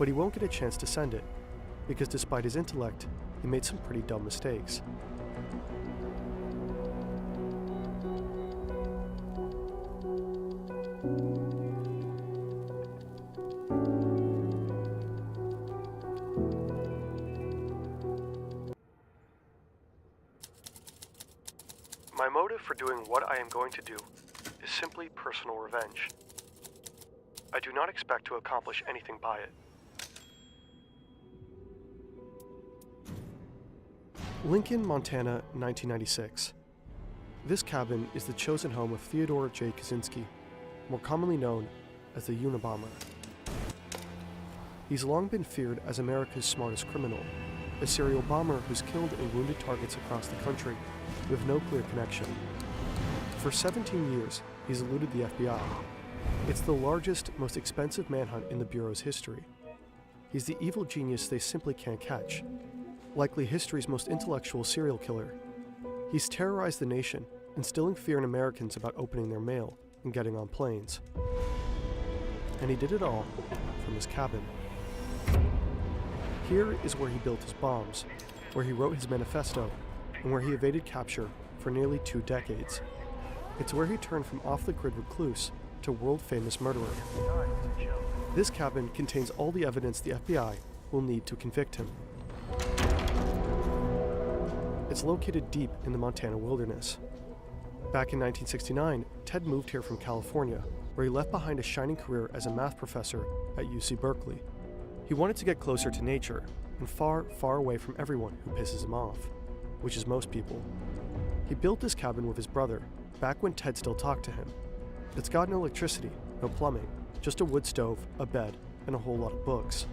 But he won't get a chance to send it, because despite his intellect, he made some pretty dumb mistakes. My motive for doing what I am going to do is simply personal revenge. I do not expect to accomplish anything by it. Lincoln, Montana, 1996. This cabin is the chosen home of Theodore J. Kaczynski, more commonly known as the Unabomber. He's long been feared as America's smartest criminal, a serial bomber who's killed and wounded targets across the country with no clear connection. For 17 years, he's eluded the FBI. It's the largest, most expensive manhunt in the Bureau's history. He's the evil genius they simply can't catch, likely history's most intellectual serial killer. He's terrorized the nation, instilling fear in Americans about opening their mail and getting on planes. And he did it all from his cabin. Here is where he built his bombs, where he wrote his manifesto, and where he evaded capture for nearly 2 decades. It's where he turned from off-the-grid recluse to world-famous murderer. This cabin contains all the evidence the FBI will need to convict him. It's located deep in the Montana wilderness. Back in 1969, Ted moved here from California, where he left behind a shining career as a math professor at UC Berkeley. He wanted to get closer to nature and far, far away from everyone who pisses him off, which is most people. He built this cabin with his brother, back when Ted still talked to him. It's got no electricity, no plumbing, just a wood stove, a bed, and a whole lot of books.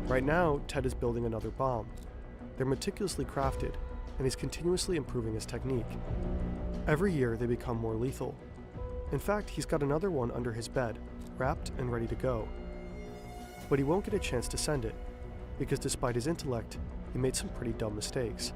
Right now, Ted is building another bomb. They're meticulously crafted, and he's continuously improving his technique. Every year, they become more lethal. In fact, he's got another one under his bed, wrapped and ready to go. But he won't get a chance to send it, because despite his intellect, he made some pretty dumb mistakes.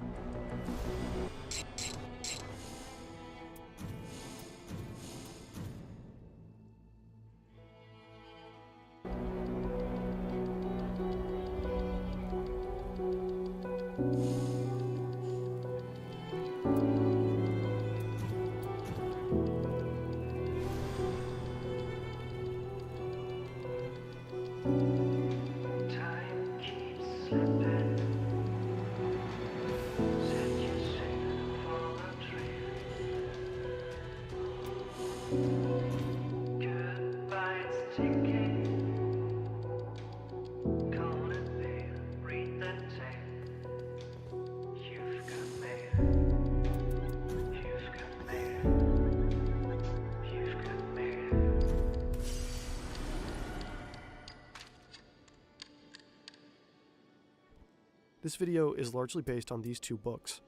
This video is largely based on these 2 books.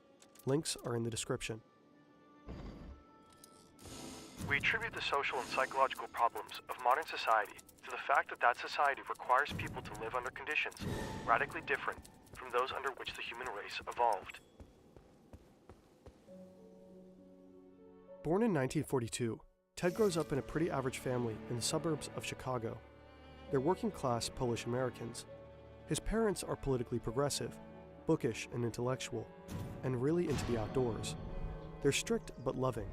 Links are in the description. We attribute the social and psychological problems of modern society to the fact that that society requires people to live under conditions radically different from those under which the human race evolved. Born in 1942, Ted grows up in a pretty average family in the suburbs of Chicago. They're working-class Polish Americans. His parents are politically progressive, bookish and intellectual, and really into the outdoors. They're strict but loving.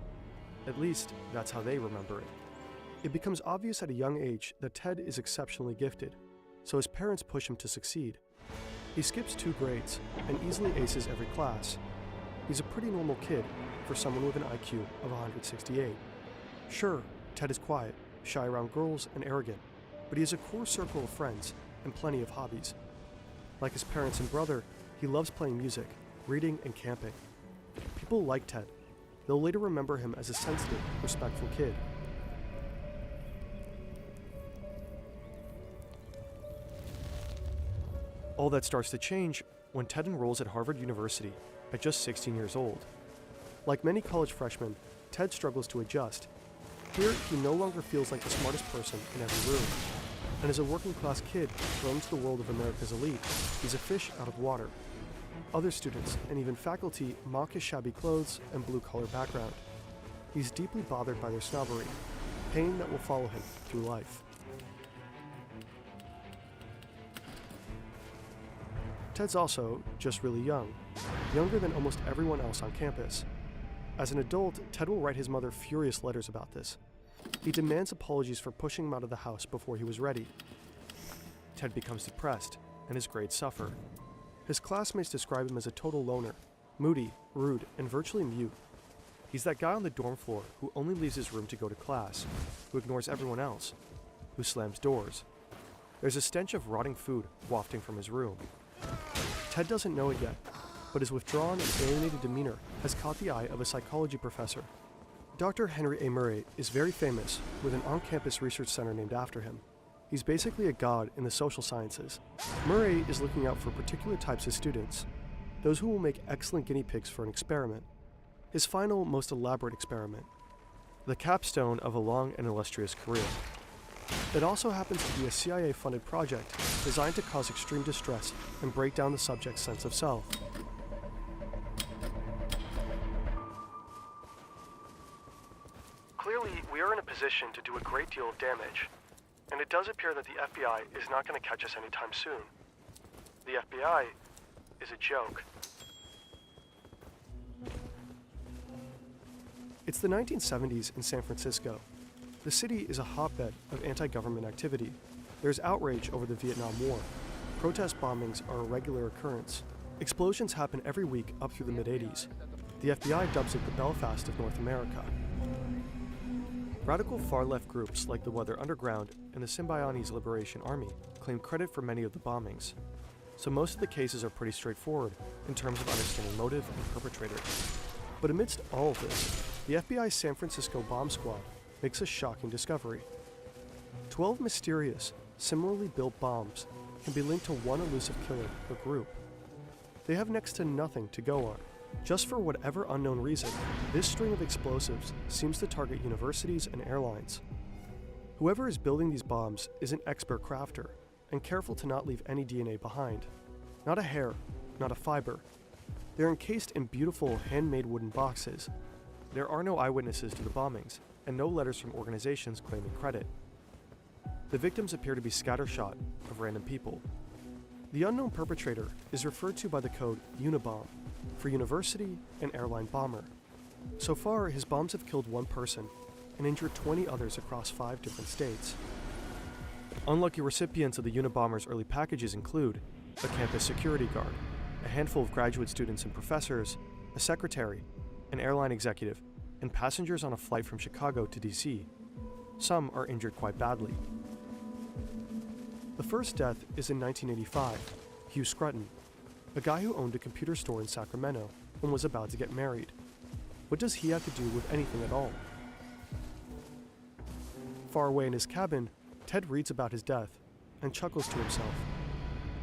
At least, that's how they remember it. It becomes obvious at a young age that Ted is exceptionally gifted, so his parents push him to succeed. He skips 2 grades and easily aces every class. He's a pretty normal kid for someone with an IQ of 168. Sure, Ted is quiet, shy around girls, and arrogant, but he has a core circle of friends and plenty of hobbies. Like his parents and brother, he loves playing music, reading, and camping. People like Ted. They'll later remember him as a sensitive, respectful kid. All that starts to change when Ted enrolls at Harvard University at just 16 years old. Like many college freshmen, Ted struggles to adjust. Here, he no longer feels like the smartest person in every room. And as a working-class kid thrown into the world of America's elite, he's a fish out of water. Other students and even faculty mock his shabby clothes and blue-collar background. He's deeply bothered by their snobbery, pain that will follow him through life. Ted's also just really young, younger than almost everyone else on campus. As an adult, Ted will write his mother furious letters about this. He demands apologies for pushing him out of the house before he was ready. Ted becomes depressed, and his grades suffer. His classmates describe him as a total loner, moody, rude, and virtually mute. He's that guy on the dorm floor who only leaves his room to go to class, who ignores everyone else, who slams doors. There's a stench of rotting food wafting from his room. Ted doesn't know it yet, but his withdrawn and alienated demeanor has caught the eye of a psychology professor. Dr. Henry A. Murray is very famous, with an on-campus research center named after him. He's basically a god in the social sciences. Murray is looking out for particular types of students, those who will make excellent guinea pigs for an experiment. His final, most elaborate experiment, the capstone of a long and illustrious career. It also happens to be a CIA-funded project designed to cause extreme distress and break down the subject's sense of self. Clearly, we are in a position to do a great deal of damage, and it does appear that the FBI is not going to catch us anytime soon. The FBI is a joke. It's the 1970s in San Francisco. The city is a hotbed of anti-government activity. There's outrage over the Vietnam War. Protest bombings are a regular occurrence. Explosions happen every week up through the mid-80s. The FBI dubs it the Belfast of North America. Radical far-left groups like the Weather Underground and the Symbionese Liberation Army claim credit for many of the bombings. So most of the cases are pretty straightforward in terms of understanding motive and perpetrator. But amidst all of this, the FBI's San Francisco bomb squad makes a shocking discovery. 12 mysterious, similarly built bombs can be linked to one elusive killer or group. They have next to nothing to go on. Just for whatever unknown reason, this string of explosives seems to target universities and airlines. Whoever is building these bombs is an expert crafter and careful to not leave any DNA behind. Not a hair, not a fiber. They're encased in beautiful handmade wooden boxes. There are no eyewitnesses to the bombings, and no letters from organizations claiming credit. The victims appear to be scattershot of random people. The unknown perpetrator is referred to by the code Unibomb, for university and airline bomber. So far, his bombs have killed one person and injured 20 others across 5 different states. Unlucky recipients of the Unibomber's early packages include a campus security guard, a handful of graduate students and professors, a secretary, an airline executive, and passengers on a flight from Chicago to DC. Some are injured quite badly. The first death is in 1985, Hugh Scruton, a guy who owned a computer store in Sacramento and was about to get married. What does he have to do with anything at all? Far away in his cabin, Ted reads about his death and chuckles to himself.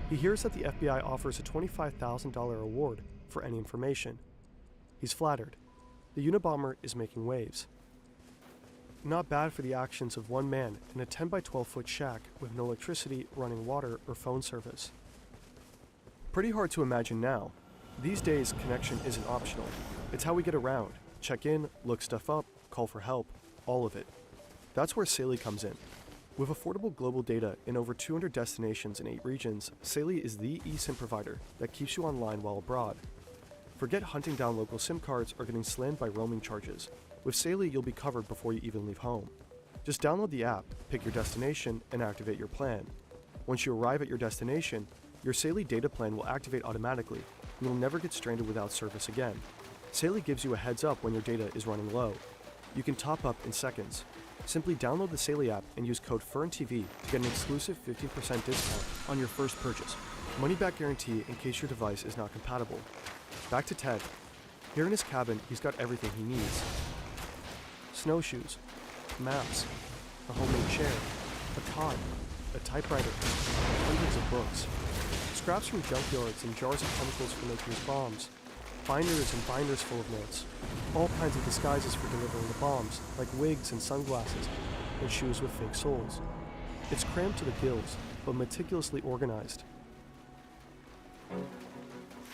He hears that the FBI offers a $25,000 reward for any information. He's flattered. The Unabomber is making waves. Not bad for the actions of one man in a 10 by 12 foot shack with no electricity, running water, or phone service. Pretty hard to imagine now. These days, connection isn't optional. It's how we get around, check in, look stuff up, call for help, all of it. That's where Saley comes in. With affordable global data in over 200 destinations in 8 regions, Saley is the eSIM provider that keeps you online while abroad. Forget hunting down local SIM cards or getting slammed by roaming charges. With Saley, you'll be covered before you even leave home. Just download the app, pick your destination, and activate your plan. Once you arrive at your destination, your Saley data plan will activate automatically, and you'll never get stranded without service again. Saley gives you a heads up when your data is running low. You can top up in seconds. Simply download the Saley app and use code FERNTV to get an exclusive 15% discount on your first purchase. Money back guarantee in case your device is not compatible. Back to Ted. Here in his cabin, he's got everything he needs. Snowshoes, maps, a homemade chair, a cot, a typewriter, hundreds of books, scraps from junkyards and jars of chemicals for making his bombs, binders and binders full of notes, all kinds of disguises for delivering the bombs, like wigs and sunglasses, and shoes with fake soles. It's crammed to the gills, but meticulously organized.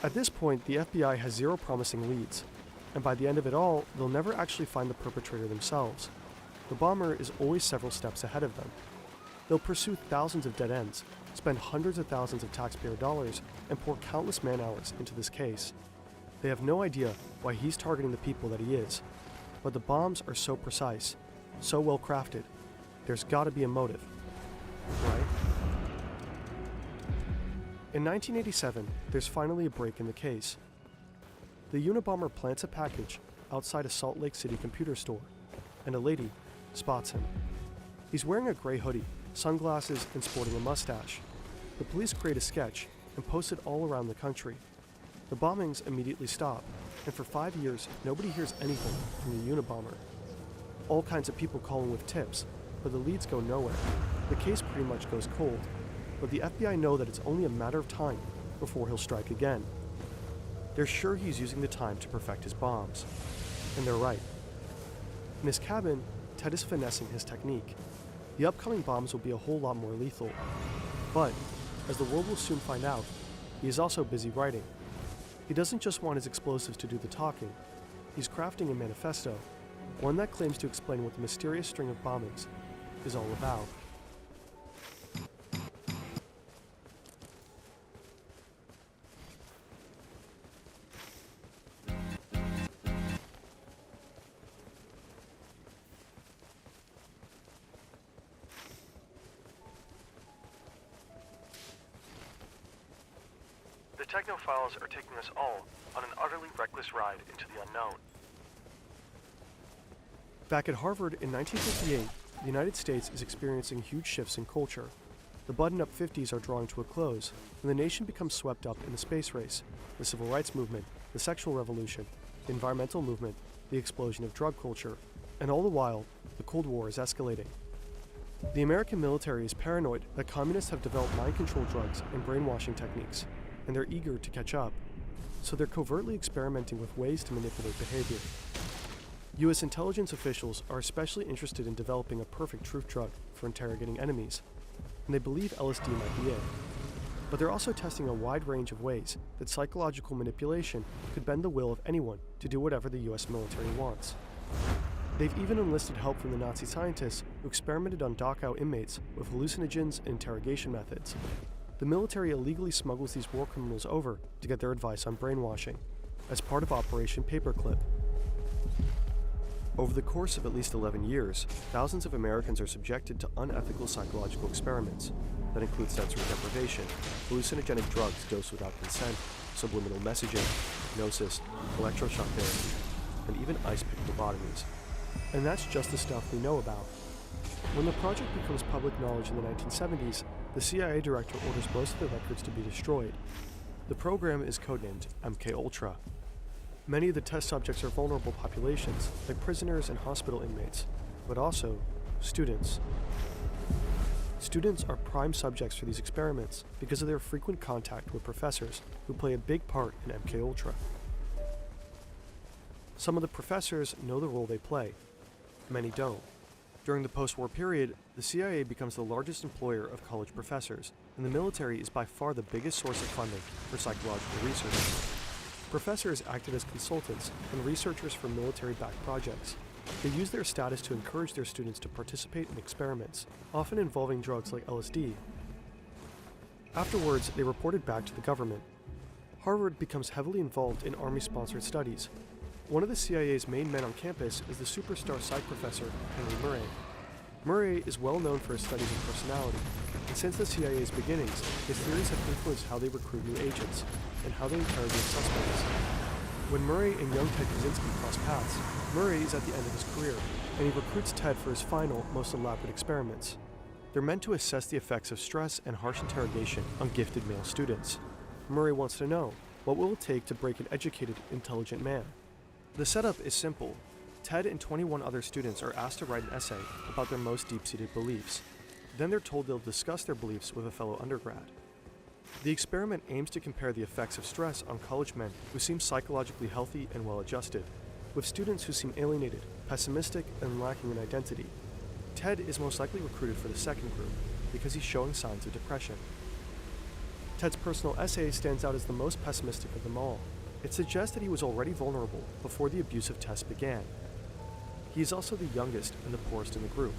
At this point, the FBI has 0 promising leads, and by the end of it all, they'll never actually find the perpetrator themselves. The bomber is always several steps ahead of them. They'll pursue thousands of dead ends, spend hundreds of thousands of taxpayer dollars, and pour countless man-hours into this case. They have no idea why he's targeting the people that he is, but the bombs are so precise, so well crafted. There's gotta be a motive, right? In 1987, there's finally a break in the case. The Unabomber plants a package outside a Salt Lake City computer store, and a lady spots him. He's wearing a gray hoodie, sunglasses, and sporting a mustache. The police create a sketch and post it all around the country. The bombings immediately stop, and for 5 years, nobody hears anything from the Unabomber. All kinds of people call him with tips, but the leads go nowhere. The case pretty much goes cold, but the FBI know that it's only a matter of time before he'll strike again. They're sure he's using the time to perfect his bombs, and they're right. In his cabin, Ted is finessing his technique. The upcoming bombs will be a whole lot more lethal, but, as the world will soon find out, he is also busy writing. He doesn't just want his explosives to do the talking. He's crafting a manifesto, one that claims to explain what the mysterious string of bombings is all about. The technophiles are taking us all on an utterly reckless ride into the unknown. Back at Harvard in 1958, the United States is experiencing huge shifts in culture. The button-up 50s are drawing to a close, and the nation becomes swept up in the space race, the civil rights movement, the sexual revolution, the environmental movement, the explosion of drug culture, and all the while, the Cold War is escalating. The American military is paranoid that communists have developed mind-control drugs and brainwashing techniques, and they're eager to catch up, so they're covertly experimenting with ways to manipulate behavior. U.S. intelligence officials are especially interested in developing a perfect truth drug for interrogating enemies, and they believe LSD might be it. But they're also testing a wide range of ways that psychological manipulation could bend the will of anyone to do whatever the U.S. military wants. They've even enlisted help from the Nazi scientists who experimented on Dachau inmates with hallucinogens and interrogation methods. The military illegally smuggles these war criminals over to get their advice on brainwashing, as part of Operation Paperclip. Over the course of at least 11 years, thousands of Americans are subjected to unethical psychological experiments that include sensory deprivation, hallucinogenic drugs dosed without consent, subliminal messaging, hypnosis, electroshock therapy, and even ice-pick lobotomies. And that's just the stuff we know about. When the project becomes public knowledge in the 1970s, the CIA director orders most of the records to be destroyed. The program is codenamed MKUltra. Many of the test subjects are vulnerable populations, like prisoners and hospital inmates, but also students. Students are prime subjects for these experiments because of their frequent contact with professors who play a big part in MKUltra. Some of the professors know the role they play, many don't. During the post-war period, the CIA becomes the largest employer of college professors, and the military is by far the biggest source of funding for psychological research. Professors acted as consultants and researchers for military-backed projects. They used their status to encourage their students to participate in experiments, often involving drugs like LSD. Afterwards, they reported back to the government. Harvard becomes heavily involved in Army-sponsored studies. One of the CIA's main men on campus is the superstar psych professor, Henry Murray. Murray is well known for his studies of personality, and since the CIA's beginnings, his theories have influenced how they recruit new agents and how they interrogate suspects. When Murray and young Ted Kaczynski cross paths, Murray is at the end of his career, and he recruits Ted for his final, most elaborate experiments. They're meant to assess the effects of stress and harsh interrogation on gifted male students. Murray wants to know, what will it take to break an educated, intelligent man? The setup is simple. Ted and 21 other students are asked to write an essay about their most deep-seated beliefs. Then they're told they'll discuss their beliefs with a fellow undergrad. The experiment aims to compare the effects of stress on college men who seem psychologically healthy and well-adjusted, with students who seem alienated, pessimistic, and lacking in identity. Ted is most likely recruited for the second group because he's showing signs of depression. Ted's personal essay stands out as the most pessimistic of them all. It suggests that he was already vulnerable before the abusive test began. He is also the youngest and the poorest in the group.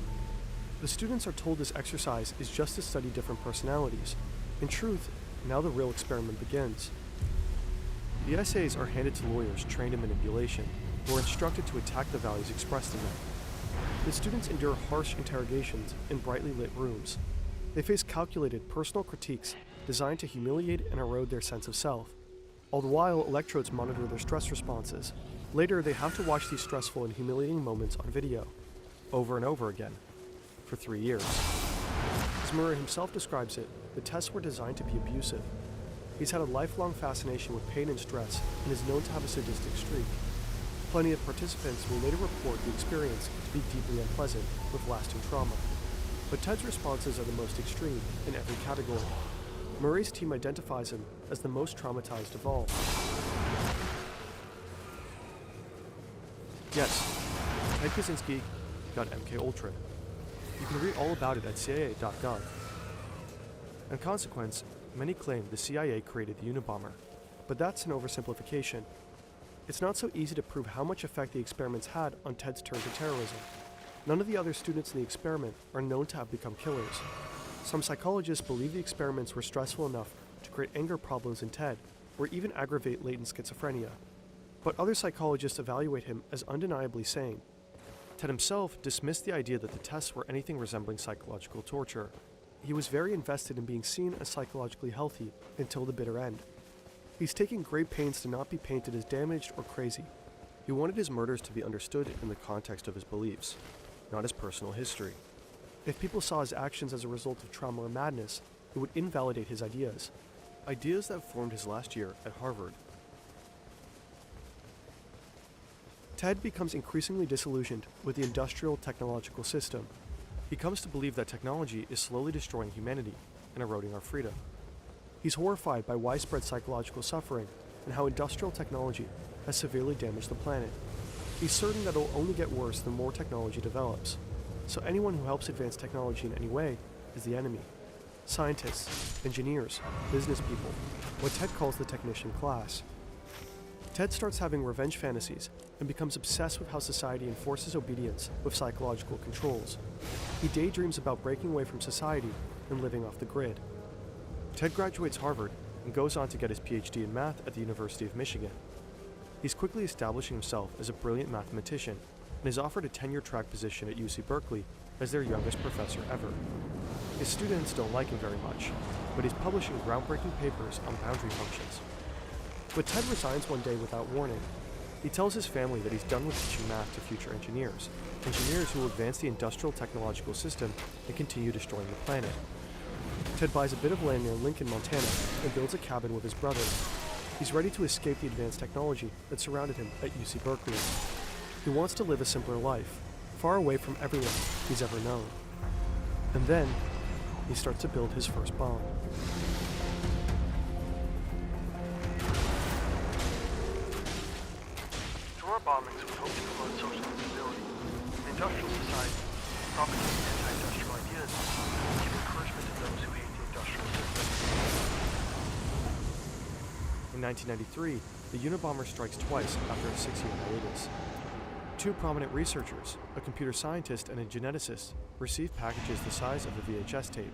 The students are told this exercise is just to study different personalities. In truth, now the real experiment begins. The essays are handed to lawyers trained in manipulation, who are instructed to attack the values expressed in them. The students endure harsh interrogations in brightly lit rooms. They face calculated personal critiques designed to humiliate and erode their sense of self. All the while, electrodes monitor their stress responses. Later, they have to watch these stressful and humiliating moments on video, over and over again, for 3 years. As Murray himself describes it, the tests were designed to be abusive. He's had a lifelong fascination with pain and stress and is known to have a sadistic streak. Plenty of participants will later report the experience to be deeply unpleasant, with lasting trauma. But Ted's responses are the most extreme in every category. Murray's team identifies him as the most traumatized of all. Yes, Ted Kaczynski got MKUltra. You can read all about it at CIA.gov. In consequence, many claim the CIA created the Unabomber, but that's an oversimplification. It's not so easy to prove how much effect the experiments had on Ted's turn to terrorism. None of the other students in the experiment are known to have become killers. Some psychologists believe the experiments were stressful enough to create anger problems in Ted, or even aggravate latent schizophrenia. But other psychologists evaluate him as undeniably sane. Ted himself dismissed the idea that the tests were anything resembling psychological torture. He was very invested in being seen as psychologically healthy until the bitter end. He's taking great pains to not be painted as damaged or crazy. He wanted his murders to be understood in the context of his beliefs, not his personal history. If people saw his actions as a result of trauma or madness, it would invalidate his ideas. Ideas that formed his last year at Harvard. Ted becomes increasingly disillusioned with the industrial technological system. He comes to believe that technology is slowly destroying humanity and eroding our freedom. He's horrified by widespread psychological suffering and how industrial technology has severely damaged the planet. He's certain that it'll only get worse the more technology develops. So anyone who helps advance technology in any way is the enemy. Scientists, engineers, business people, what Ted calls the technician class. Ted starts having revenge fantasies and becomes obsessed with how society enforces obedience with psychological controls. He daydreams about breaking away from society and living off the grid. Ted graduates Harvard and goes on to get his PhD in math at the University of Michigan. He's quickly establishing himself as a brilliant mathematician and is offered a tenure-track position at UC Berkeley as their youngest professor ever. His students don't like him very much, but he's publishing groundbreaking papers on boundary functions. But Ted resigns one day without warning. He tells his family that he's done with teaching math to future engineers who will advance the industrial technological system and continue destroying the planet. Ted buys a bit of land near Lincoln, Montana, and builds a cabin with his brother. He's ready to escape the advanced technology that surrounded him at UC Berkeley. He wants to live a simpler life, far away from everyone he's ever known. And then, he starts to build his first bomb. Door bombings would hope to promote social stability. In industrial society, propagating anti-industrial ideas give encouragement to those who hate the industrial system. In 1993, the Unabomber strikes twice after a 6-year hiatus. Two prominent researchers, a computer scientist and a geneticist, receive packages the size of a VHS tape.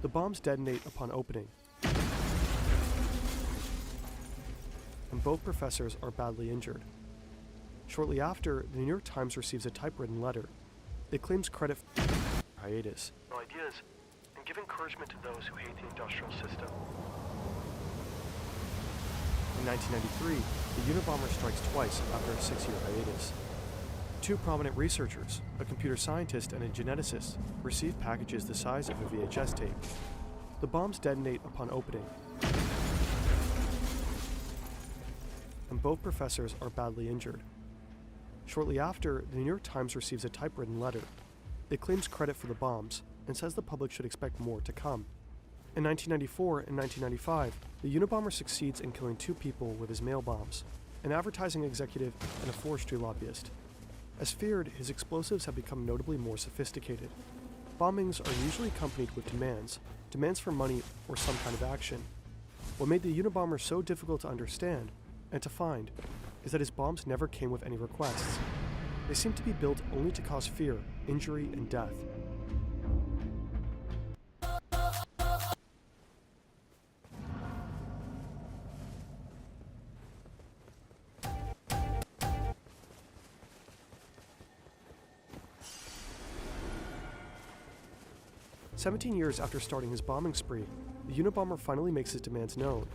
The bombs detonate upon opening, and both professors are badly injured. Shortly after, the New York Times receives a typewritten letter. It claims credit for hiatus. Ideas and give encouragement to those who hate the industrial system. In 1993, the Unabomber strikes twice after a 6-year hiatus. Two prominent researchers, a computer scientist and a geneticist, receive packages the size of a VHS tape. The bombs detonate upon opening, and both professors are badly injured. Shortly after, the New York Times receives a typewritten letter. It claims credit for the bombs and says the public should expect more to come. In 1994 and 1995, the Unabomber succeeds in killing 2 people with his mail bombs, an advertising executive and a forestry lobbyist. As feared, his explosives have become notably more sophisticated. Bombings are usually accompanied with demands for money or some kind of action. What made the Unabomber so difficult to understand and to find is that his bombs never came with any requests. They seemed to be built only to cause fear, injury, and death. 17 years after starting his bombing spree, the Unabomber finally makes his demands known.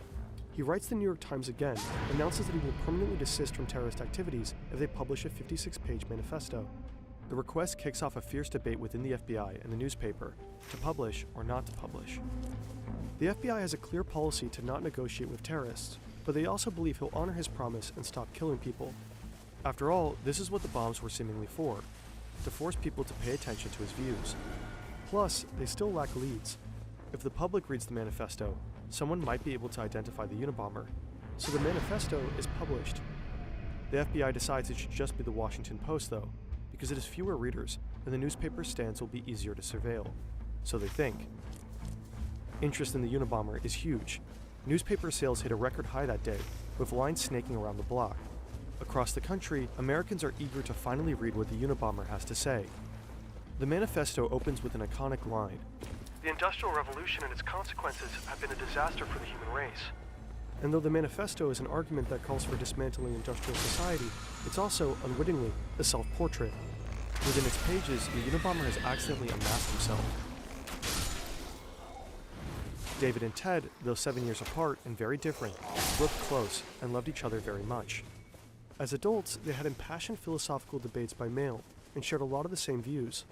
He writes the New York Times again, announces that he will permanently desist from terrorist activities if they publish a 56-page manifesto. The request kicks off a fierce debate within the FBI and the newspaper, to publish or not to publish. The FBI has a clear policy to not negotiate with terrorists, but they also believe he'll honor his promise and stop killing people. After all, this is what the bombs were seemingly for, to force people to pay attention to his views. Plus, they still lack leads. If the public reads the manifesto, someone might be able to identify the Unabomber, so the manifesto is published. The FBI decides it should just be the Washington Post, though, because it has fewer readers and the newspaper's stance will be easier to surveil. So they think. Interest in the Unabomber is huge. Newspaper sales hit a record high that day, with lines snaking around the block. Across the country, Americans are eager to finally read what the Unabomber has to say. The manifesto opens with an iconic line. The Industrial Revolution and its consequences have been a disaster for the human race. And though the manifesto is an argument that calls for dismantling industrial society, it's also, unwittingly, a self-portrait. Within its pages, the Unabomber has accidentally unmasked himself. David and Ted, though 7 years apart and very different, looked close and loved each other very much. As adults, they had impassioned philosophical debates by mail and shared a lot of the same views.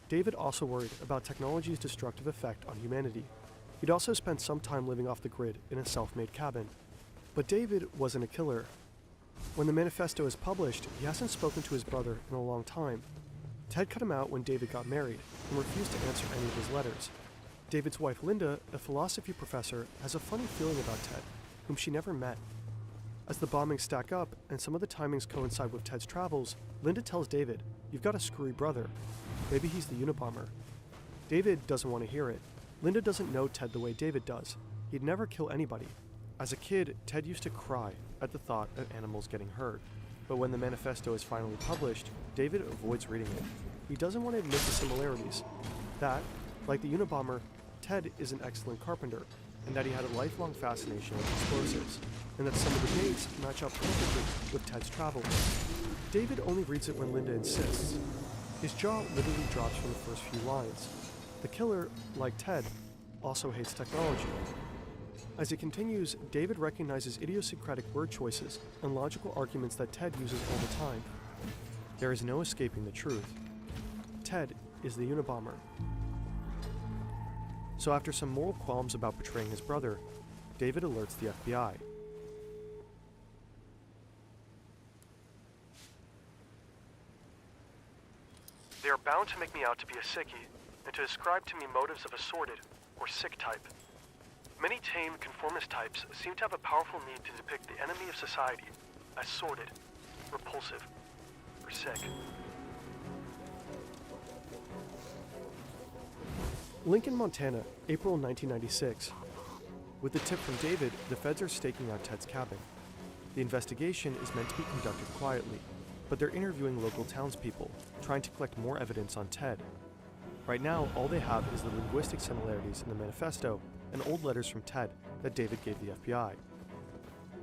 David also worried about technology's destructive effect on humanity. He'd also spent some time living off the grid in a self-made cabin. But David wasn't a killer. When the manifesto is published, he hasn't spoken to his brother in a long time. Ted cut him out when David got married and refused to answer any of his letters. David's wife Linda, a philosophy professor, has a funny feeling about Ted, whom she never met. As the bombings stack up and some of the timings coincide with Ted's travels, Linda tells David, "You've got a screwy brother. Maybe he's the Unabomber." David doesn't want to hear it. Linda doesn't know Ted the way David does. He'd never kill anybody. As a kid, Ted used to cry at the thought of animals getting hurt. But when the manifesto is finally published, David avoids reading it. He doesn't want to admit the similarities. That, like the Unabomber, Ted is an excellent carpenter, and that he had a lifelong fascination with explosives, and that some of the dates match up perfectly with Ted's travels. David only reads it when Linda insists. His jaw literally drops from the first few lines. The killer, like Ted, also hates technology. As it continues, David recognizes idiosyncratic word choices and logical arguments that Ted uses all the time. There is no escaping the truth. Ted is the Unabomber. So after some moral qualms about betraying his brother, David alerts the FBI. They are bound to make me out to be a sickie, and to ascribe to me motives of a sordid, or sick type. Many tame, conformist types seem to have a powerful need to depict the enemy of society as sordid, repulsive, or sick. Lincoln, Montana, April 1996. With the tip from David, the feds are staking out Ted's cabin. The investigation is meant to be conducted quietly, but they're interviewing local townspeople, trying to collect more evidence on Ted. Right now, all they have is the linguistic similarities in the manifesto and old letters from Ted that David gave the FBI.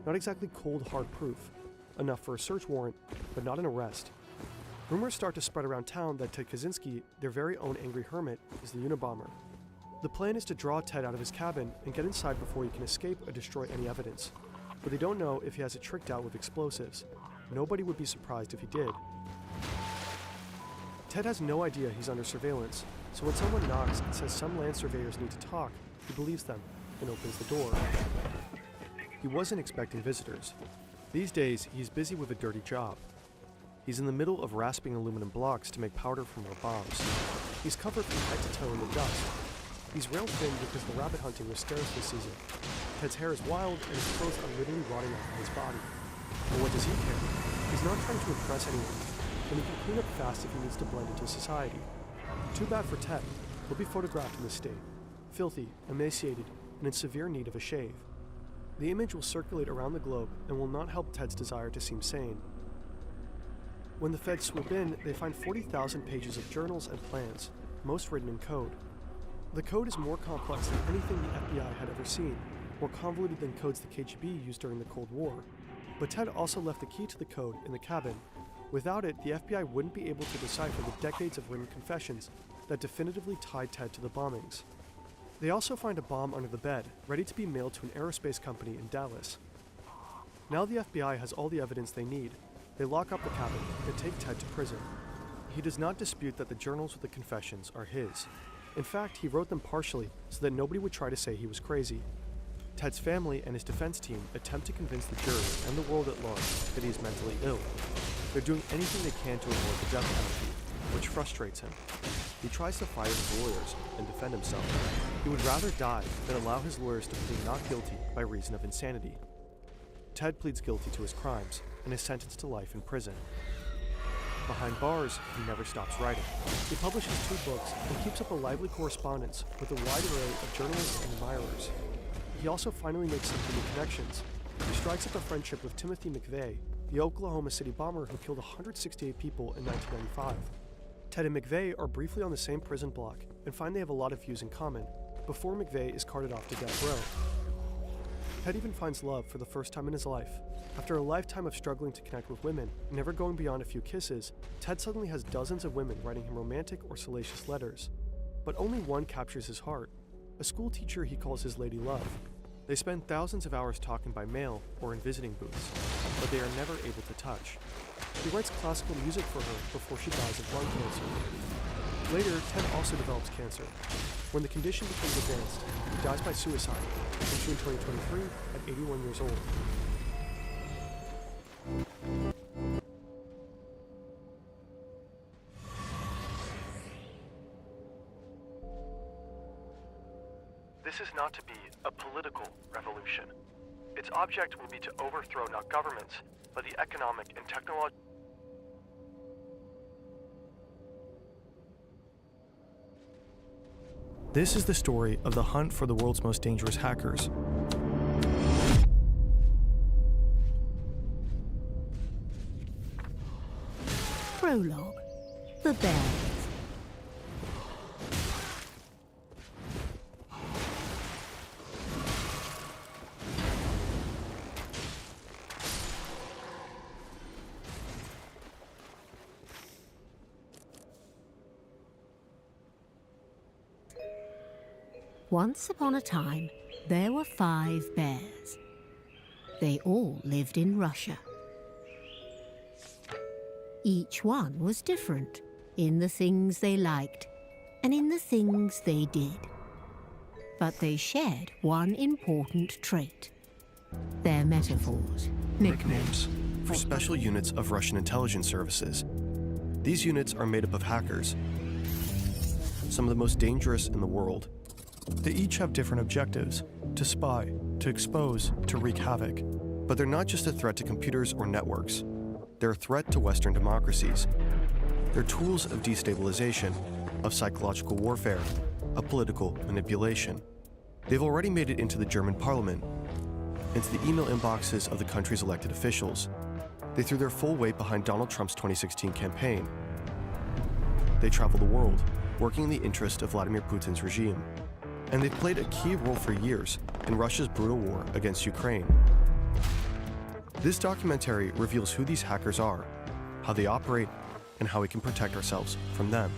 Not exactly cold, hard proof. Enough for a search warrant, but not an arrest. Rumors start to spread around town that Ted Kaczynski, their very own angry hermit, is the Unabomber. The plan is to draw Ted out of his cabin and get inside before he can escape or destroy any evidence. But they don't know if he has it tricked out with explosives. Nobody would be surprised if he did. Ted has no idea he's under surveillance, so when someone knocks and says some land surveyors need to talk, he believes them and opens the door. He wasn't expecting visitors. These days, he's busy with a dirty job. He's in the middle of rasping aluminum blocks to make powder from more bombs. He's covered from head to toe in the dust. He's rail thin because the rabbit hunting was scarce this season. Ted's hair is wild and his clothes are literally rotting off of his body. But what does he care? He's not trying to impress anyone, and he can clean up fast if he needs to blend into society. Too bad for Ted. He'll be photographed in this state, filthy, emaciated, and in severe need of a shave. The image will circulate around the globe and will not help Ted's desire to seem sane. When the feds swoop in, they find 40,000 pages of journals and plans, most written in code. The code is more complex than anything the FBI had ever seen, more convoluted than codes the KGB used during the Cold War. But Ted also left the key to the code in the cabin. Without it, the FBI wouldn't be able to decipher the decades of written confessions that definitively tied Ted to the bombings. They also find a bomb under the bed, ready to be mailed to an aerospace company in Dallas. Now the FBI has all the evidence they need. They lock up the cabin and take Ted to prison. He does not dispute that the journals with the confessions are his. In fact, he wrote them partially so that nobody would try to say he was crazy. Ted's family and his defense team attempt to convince the jury and the world at large that he is mentally ill. They're doing anything they can to avoid the death penalty, which frustrates him. He tries to fire his lawyers and defend himself. He would rather die than allow his lawyers to plead not guilty by reason of insanity. Ted pleads guilty to his crimes and is sentenced to life in prison. Behind bars, he never stops writing. He publishes 2 books and keeps up a lively correspondence with a wide array of journalists and admirers. He also finally makes some new connections. He strikes up a friendship with Timothy McVeigh, the Oklahoma City bomber who killed 168 people in 1995. Ted and McVeigh are briefly on the same prison block and find they have a lot of views in common, before McVeigh is carted off to death row. Ted even finds love for the first time in his life. After a lifetime of struggling to connect with women, and never going beyond a few kisses, Ted suddenly has dozens of women writing him romantic or salacious letters. But only one captures his heart, a school teacher he calls his lady love. They spend thousands of hours talking by mail or in visiting booths, but they are never able to touch. He writes classical music for her before she dies of lung cancer. Later, Ted also develops cancer. When the condition becomes advanced, he dies by suicide in June 2023 at 81 years old. This is not to be a political revolution. Its object will be to overthrow not governments, but the economic and technological. This is the story of the hunt for the world's most dangerous hackers. Prologue. The Bears. Once upon a time, there were 5 bears. They all lived in Russia. Each one was different in the things they liked and in the things they did. But they shared one important trait: their metaphors. Nicknames for special units of Russian intelligence services. These units are made up of hackers, some of the most dangerous in the world. They each have different objectives: to spy, to expose, to wreak havoc. But they're not just a threat to computers or networks. They're a threat to Western democracies. They're tools of destabilization, of psychological warfare, of political manipulation. They've already made it into the German parliament, into the email inboxes of the country's elected officials. They threw their full weight behind Donald Trump's 2016 campaign. They travel the world, working in the interest of Vladimir Putin's regime. And they've played a key role for years in Russia's brutal war against Ukraine. This documentary reveals who these hackers are, how they operate, and how we can protect ourselves from them.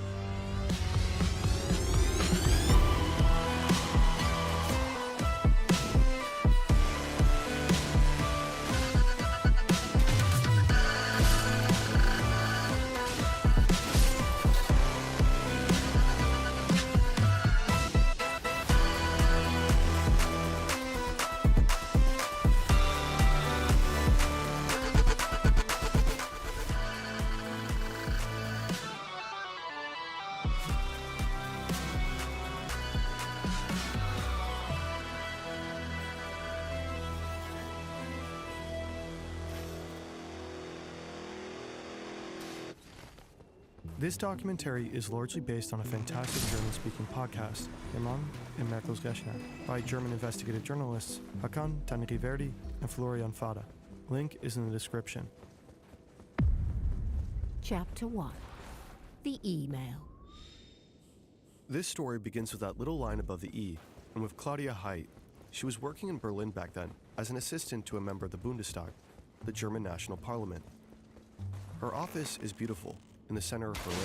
This documentary is largely based on a fantastic German-speaking podcast, Imam and Merkel's Geschnack, by German investigative journalists Hakan Tanriverdi and Florian Fada. Link is in the description. Chapter 1. The Email. This story begins with that little line above the E, and with Claudia Haidt. She was working in Berlin back then as an assistant to a member of the Bundestag, the German national parliament. Her office is beautiful, in the center of Berlin.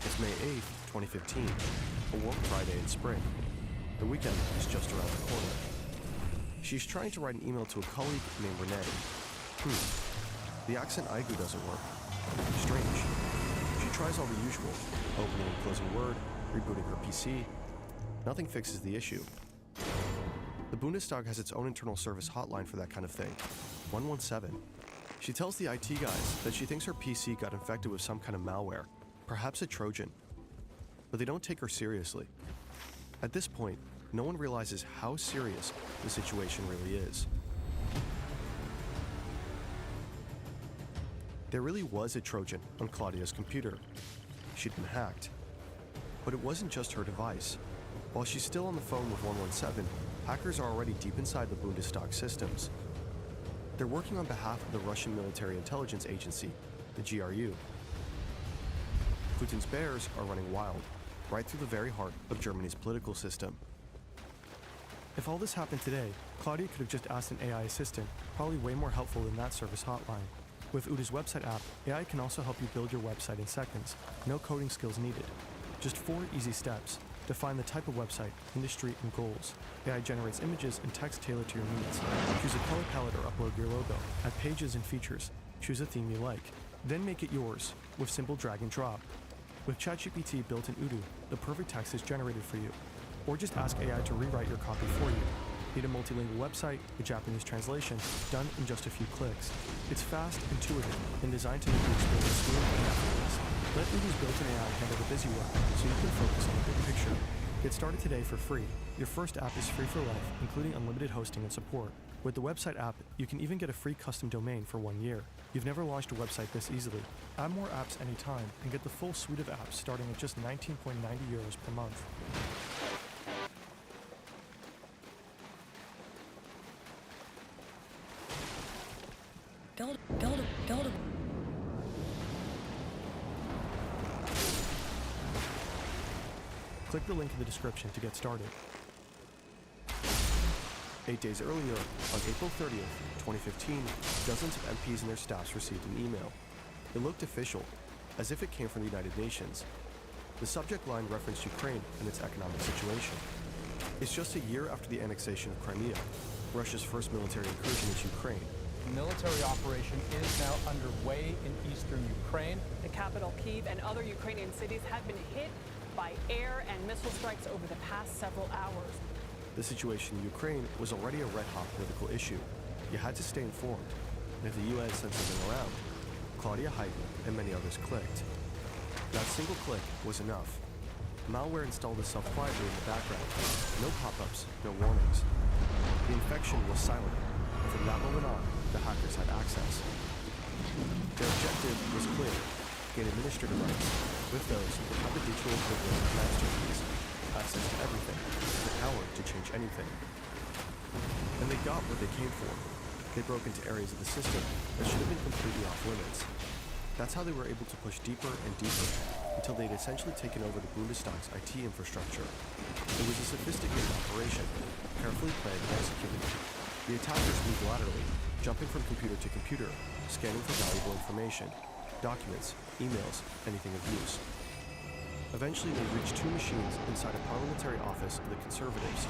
It's May 8th, 2015, a warm Friday in spring. The weekend is just around the corner. She's trying to write an email to a colleague named Renee. The accent Aigu doesn't work. Strange. She tries all the usual, opening and closing Word, rebooting her PC. Nothing fixes the issue. The Bundestag has its own internal service hotline for that kind of thing, 117. She tells the IT guys that she thinks her PC got infected with some kind of malware, perhaps a Trojan. But they don't take her seriously. At this point, no one realizes how serious the situation really is. There really was a Trojan on Claudia's computer. She'd been hacked. But it wasn't just her device. While she's still on the phone with 117, hackers are already deep inside the Bundestag systems. They're working on behalf of the Russian Military Intelligence Agency, the GRU. Putin's bears are running wild, right through the very heart of Germany's political system. If all this happened today, Claudia could have just asked an AI assistant, probably way more helpful than that service hotline. With Uda's website app, AI can also help you build your website in seconds. No coding skills needed. Just 4 easy steps. Define the type of website, industry, and goals. AI generates images and text tailored to your needs. Choose a color palette or upload your logo. Add pages and features. Choose a theme you like. Then make it yours with simple drag and drop. With ChatGPT built in Udo, the perfect text is generated for you. Or just ask AI to rewrite your copy for you. Need a multilingual website, a Japanese translation, done in just a few clicks. It's fast, intuitive, and designed to make the experience smooth and effortless. Let Udo's built-in AI handle the busy work, so you can focus on the big picture. Get started today for free. Your first app is free for life, including unlimited hosting and support. With the website app, you can even get a free custom domain for 1 year. You've never launched a website this easily. Add more apps anytime and get the full suite of apps starting at just 19.90 euros per month. Click the link in the description to get started. 8 days earlier, on April 30th, 2015, dozens of MPs and their staffs received an email. It looked official, as if it came from the United Nations. The subject line referenced Ukraine and its economic situation. It's just a year after the annexation of Crimea, Russia's first military incursion into Ukraine. The military operation is now underway in eastern Ukraine. The capital, Kyiv, and other Ukrainian cities have been hit by air and missile strikes over the past several hours. The situation in Ukraine was already a red-hot political issue. You had to stay informed. And if the UN sent something around, Claudia Hayden and many others clicked. That single click was enough. Malware installed itself quietly in the background. No pop-ups, no warnings. The infection was silent, and from that moment on, the hackers had access. Their objective was clear: gain administrative rights with those who have the digital equivalent of master keys, access to everything, the power to change anything. And they got what they came for. They broke into areas of the system that should have been completely off limits. That's how they were able to push deeper and deeper, until they'd essentially taken over the Bundestag's IT infrastructure. It was a sophisticated operation, carefully planned and executed. The attackers moved laterally, jumping from computer to computer, scanning for valuable information, documents, emails, anything of use. Eventually, they reached 2 machines inside a parliamentary office of the Conservatives.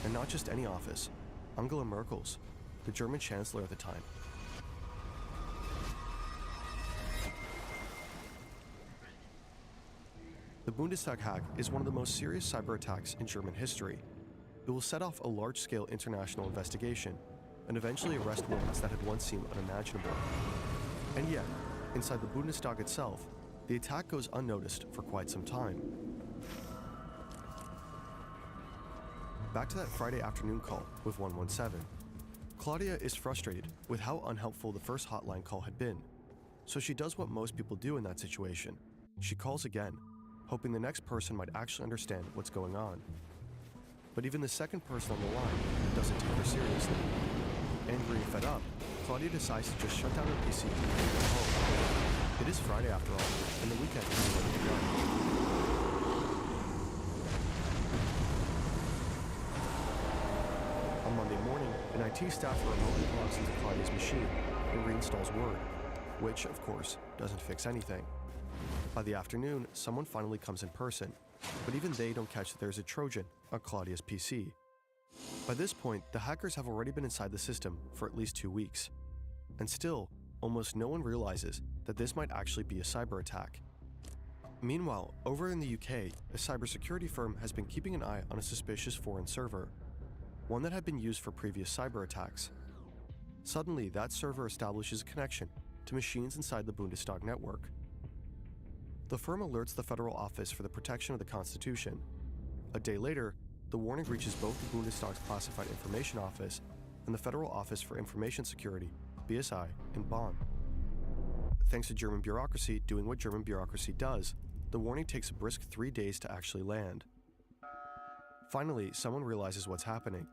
And not just any office, Angela Merkel's, the German Chancellor at the time. The Bundestag hack is one of the most serious cyber attacks in German history. It will set off a large-scale international investigation and eventually arrest warrants that had once seemed unimaginable. And yet, inside the Bundestag itself, the attack goes unnoticed for quite some time. Back to that Friday afternoon call with 117. Claudia is frustrated with how unhelpful the first hotline call had been. So she does what most people do in that situation. She calls again, hoping the next person might actually understand what's going on. But even the second person on the line doesn't take her seriously. Angry and fed up, Claudia decides to just shut down her PC and go home. It is Friday after all, and the weekend is already begun. On Monday morning, an IT staffer remotely logs into Claudia's machine and reinstalls Word, which, of course, doesn't fix anything. By the afternoon, someone finally comes in person, but even they don't catch that there's a Trojan on Claudia's PC. By this point, the hackers have already been inside the system for at least 2 weeks. And still, almost no one realizes that this might actually be a cyber attack. Meanwhile, over in the UK, a cybersecurity firm has been keeping an eye on a suspicious foreign server, one that had been used for previous cyber attacks. Suddenly, that server establishes a connection to machines inside the Bundestag network. The firm alerts the Federal Office for the Protection of the Constitution. A day later, the warning reaches both the Bundestag's Classified Information Office and the Federal Office for Information Security, BSI, in Bonn. Thanks to German bureaucracy doing what German bureaucracy does, the warning takes a brisk 3 days to actually land. Finally, someone realizes what's happening.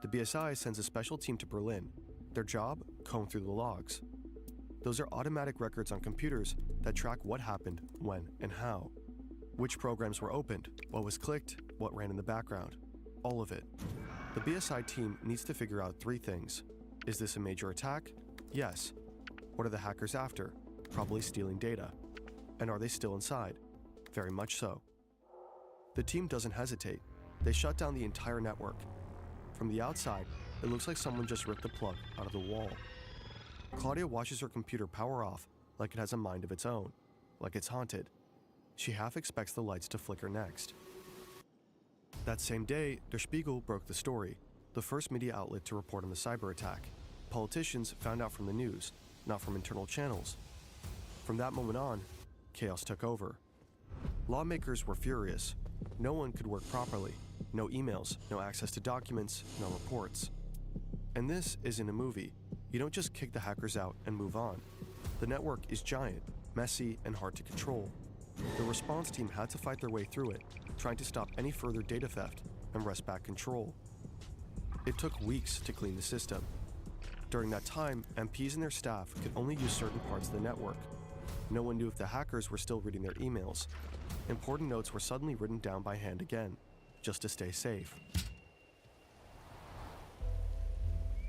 The BSI sends a special team to Berlin. Their job? Comb through the logs. Those are automatic records on computers that track what happened, when, and how. Which programs were opened, what was clicked, what ran in the background. All of it. The BSI team needs to figure out 3 things. Is this a major attack? Yes. What are the hackers after? Probably stealing data. And are they still inside? Very much so. The team doesn't hesitate. They shut down the entire network. From the outside, it looks like someone just ripped the plug out of the wall. Claudia watches her computer power off like it has a mind of its own, like it's haunted. She half expects the lights to flicker next. That same day, Der Spiegel broke the story, the first media outlet to report on the cyber attack. Politicians found out from the news, not from internal channels. From that moment on, chaos took over. Lawmakers were furious. No one could work properly. No emails, no access to documents, no reports. And this isn't a movie. You don't just kick the hackers out and move on. The network is giant, messy, and hard to control. The response team had to fight their way through it, trying to stop any further data theft and wrest back control. It took weeks to clean the system. During that time, MPs and their staff could only use certain parts of the network. No one knew if the hackers were still reading their emails. Important notes were suddenly written down by hand again, just to stay safe.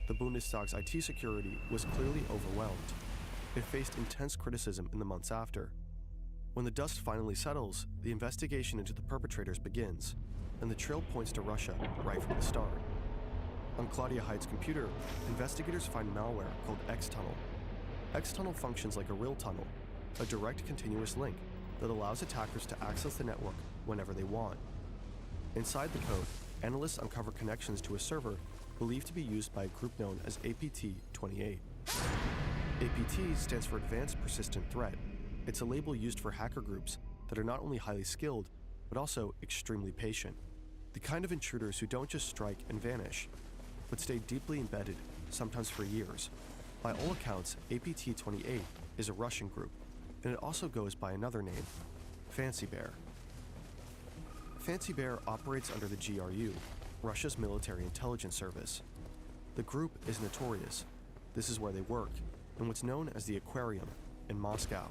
The Bundestag's IT security was clearly overwhelmed. It faced intense criticism in the months after. When the dust finally settles, the investigation into the perpetrators begins, and the trail points to Russia right from the start. On Claudia Hyde's computer, investigators find malware called X-Tunnel. X-Tunnel functions like a real tunnel, a direct continuous link that allows attackers to access the network whenever they want. Inside the code, analysts uncover connections to a server believed to be used by a group known as APT-28. APT stands for Advanced Persistent Threat. It's a label used for hacker groups that are not only highly skilled, but also extremely patient. The kind of intruders who don't just strike and vanish, but stay deeply embedded, sometimes for years. By all accounts, APT-28 is a Russian group, and it also goes by another name, Fancy Bear. Fancy Bear operates under the GRU, Russia's military intelligence service. The group is notorious. This is where they work, in what's known as the Aquarium in Moscow.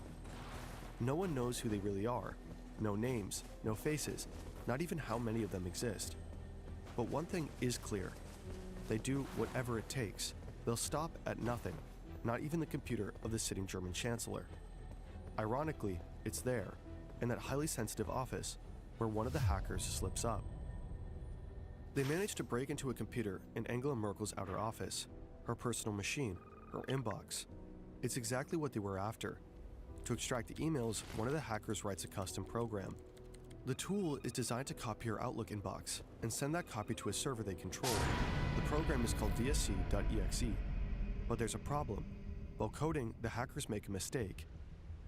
No one knows who they really are. No names, no faces, not even how many of them exist. But one thing is clear. They do whatever it takes. They'll stop at nothing, not even the computer of the sitting German chancellor. Ironically, it's there, in that highly sensitive office, where one of the hackers slips up. They managed to break into a computer in Angela Merkel's outer office, her personal machine, her inbox. It's exactly what they were after. To extract the emails, one of the hackers writes a custom program. The tool is designed to copy her Outlook inbox and send that copy to a server they control. The program is called vsc.exe. But there's a problem. While coding, the hackers make a mistake.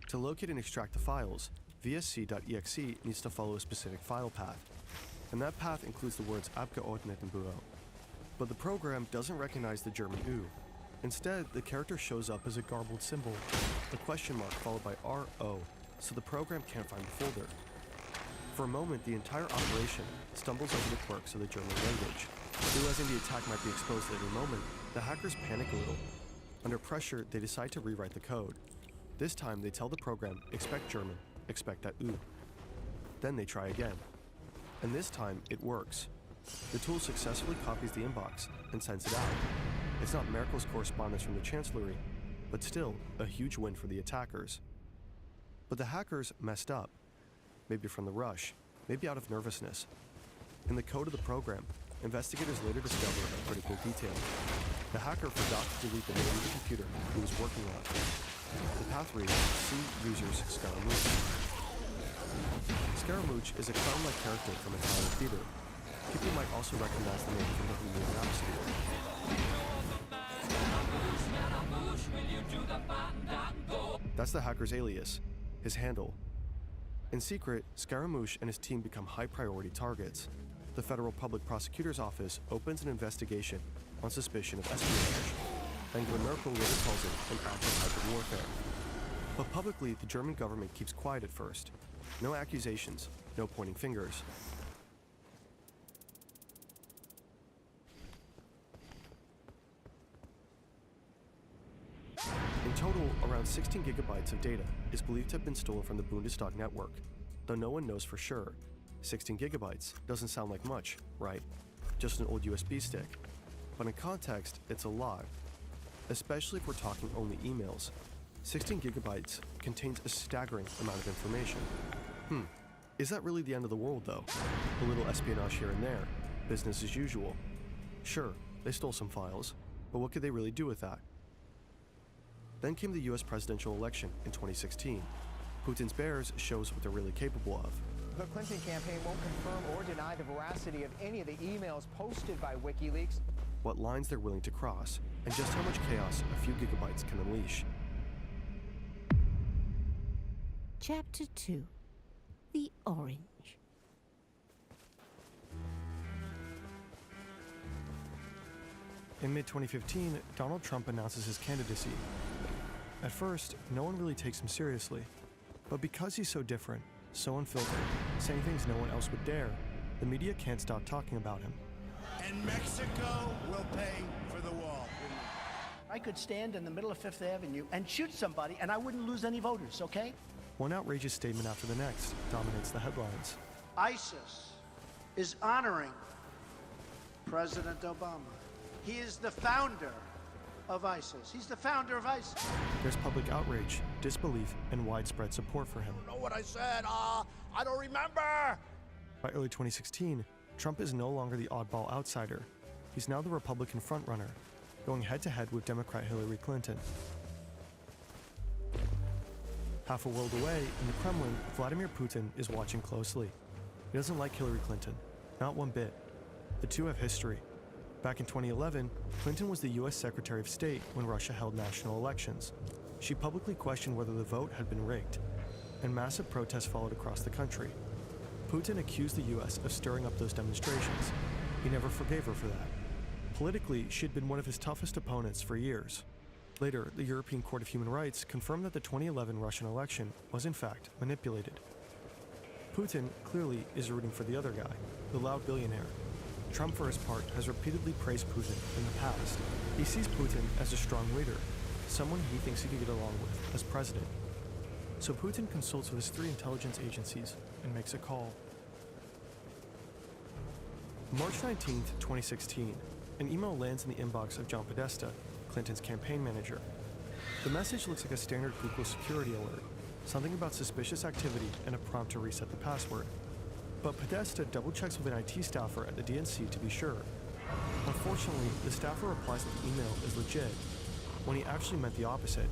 To locate and extract the files, vsc.exe needs to follow a specific file path, and that path includes the words Abgeordnetenbüro. But the program doesn't recognize the German U. Instead, the character shows up as a garbled symbol, a question mark followed by RO, so the program can't find the folder. For a moment, the entire operation stumbles over the quirks of the German language. Realizing the attack might be exposed at any moment, the hackers panic a little. Under pressure, they decide to rewrite the code. This time, they tell the program, expect German, expect that U. Then they try again. And this time, it works. The tool successfully copies the inbox and sends it out. It's not Merkel's correspondence from the Chancellery, but still a huge win for the attackers. But the hackers messed up. Maybe from the rush, maybe out of nervousness. In the code of the program, investigators later discover a critical detail. The hacker forgot to delete the name of the computer he was working on. The path reads, C users Scaramouche. Scaramouche is a clown-like character from Italian theater. People might also recognize the name from the Bohemian Rhapsody. That's the hacker's alias, his handle. In secret, Scaramouche and his team become high-priority targets. The Federal Public Prosecutor's Office opens an investigation on suspicion of espionage. Angela Merkel later calls it an act of hybrid warfare. But publicly, the German government keeps quiet at first. No accusations, no pointing fingers. In total, around 16 gigabytes of data is believed to have been stolen from the Bundestag network, though no one knows for sure. 16 gigabytes doesn't sound like much, right? Just an old USB stick. But in context, it's a lot. Especially if we're talking only emails. 16 gigabytes contains a staggering amount of information. Is that really the end of the world, though? A little espionage here and there. Business as usual. Sure, they stole some files, but what could they really do with that? Then came the US presidential election in 2016. Putin's bears shows what they're really capable of. The Clinton campaign won't confirm or deny the veracity of any of the emails posted by WikiLeaks. What lines they're willing to cross, and just how much chaos a few gigabytes can unleash. Chapter 2. The Orange. In mid-2015, Donald Trump announces his candidacy. At first, no one really takes him seriously. But because he's so different, so unfiltered, saying things no one else would dare, the media can't stop talking about him. And Mexico will pay for the wall. I could stand in the middle of Fifth Avenue and shoot somebody and I wouldn't lose any voters, okay? One outrageous statement after the next dominates the headlines. ISIS is honoring President Obama. He is the founder of ISIS. He's the founder of ISIS. There's public outrage, disbelief, and widespread support for him. I don't know what I said. I don't remember. By early 2016, Trump is no longer the oddball outsider. He's now the Republican frontrunner, going head-to-head with Democrat Hillary Clinton. Half a world away, in the Kremlin, Vladimir Putin is watching closely. He doesn't like Hillary Clinton, not one bit. The two have history. Back in 2011, Clinton was the US Secretary of State when Russia held national elections. She publicly questioned whether the vote had been rigged, and massive protests followed across the country. Putin accused the US of stirring up those demonstrations. He never forgave her for that. Politically, she had been one of his toughest opponents for years. Later, the European Court of Human Rights confirmed that the 2011 Russian election was in fact manipulated. Putin clearly is rooting for the other guy, the loud billionaire. Trump, for his part, has repeatedly praised Putin in the past. He sees Putin as a strong leader, someone he thinks he could get along with as president. So Putin consults with his 3 intelligence agencies and makes a call. March 19, 2016, an email lands in the inbox of John Podesta, Clinton's campaign manager. The message looks like a standard Google security alert, something about suspicious activity and a prompt to reset the password. But Podesta double-checks with an IT staffer at the DNC to be sure. Unfortunately, the staffer replies that the email is legit, when he actually meant the opposite,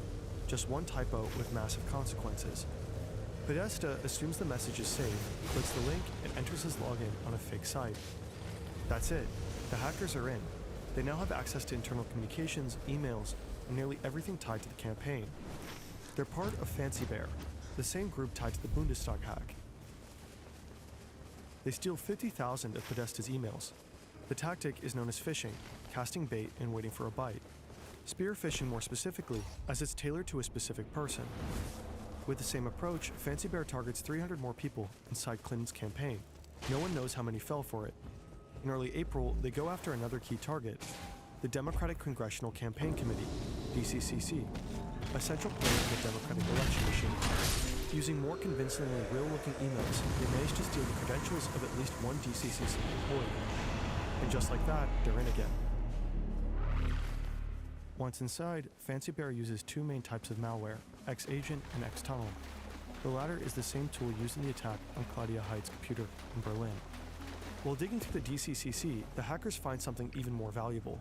just one typo with massive consequences. Podesta assumes the message is safe, clicks the link, and enters his login on a fake site. That's it. The hackers are in. They now have access to internal communications, emails, and nearly everything tied to the campaign. They're part of Fancy Bear, the same group tied to the Bundestag hack. They steal 50,000 of Podesta's emails. The tactic is known as phishing, casting bait and waiting for a bite. Spear phishing more specifically, as it's tailored to a specific person. With the same approach, Fancy Bear targets 300 more people inside Clinton's campaign. No one knows how many fell for it. In early April, they go after another key target, the Democratic Congressional Campaign Committee, DCCC, a central player in the Democratic election machine. Using more convincingly real-looking emails, they managed to steal the credentials of at least one DCCC employee. And just like that, they're in again. Once inside, Fancy Bear uses 2 main types of malware, X-Agent and X-Tunnel. The latter is the same tool used in the attack on Claudia Heid's computer in Berlin. While digging through the DCCC, the hackers find something even more valuable: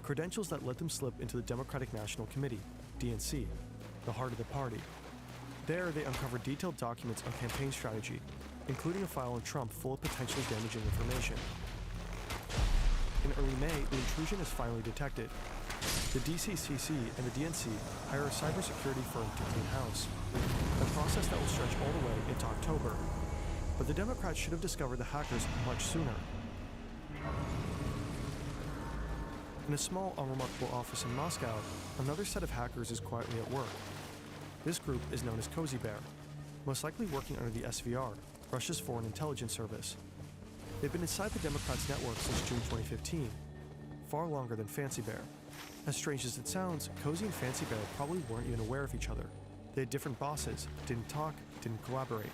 credentials that let them slip into the Democratic National Committee, DNC, the heart of the party. There, they uncover detailed documents on campaign strategy, including a file on Trump full of potentially damaging information. In early May, the intrusion is finally detected. The DCCC and the DNC hire a cybersecurity firm to clean house, a process that will stretch all the way into October. But the Democrats should have discovered the hackers much sooner. In a small, unremarkable office in Moscow, another set of hackers is quietly at work. This group is known as Cozy Bear, most likely working under the SVR, Russia's Foreign Intelligence Service. They've been inside the Democrats' network since June 2015, far longer than Fancy Bear. As strange as it sounds, Cozy and Fancy Bear probably weren't even aware of each other. They had different bosses, didn't talk, didn't collaborate.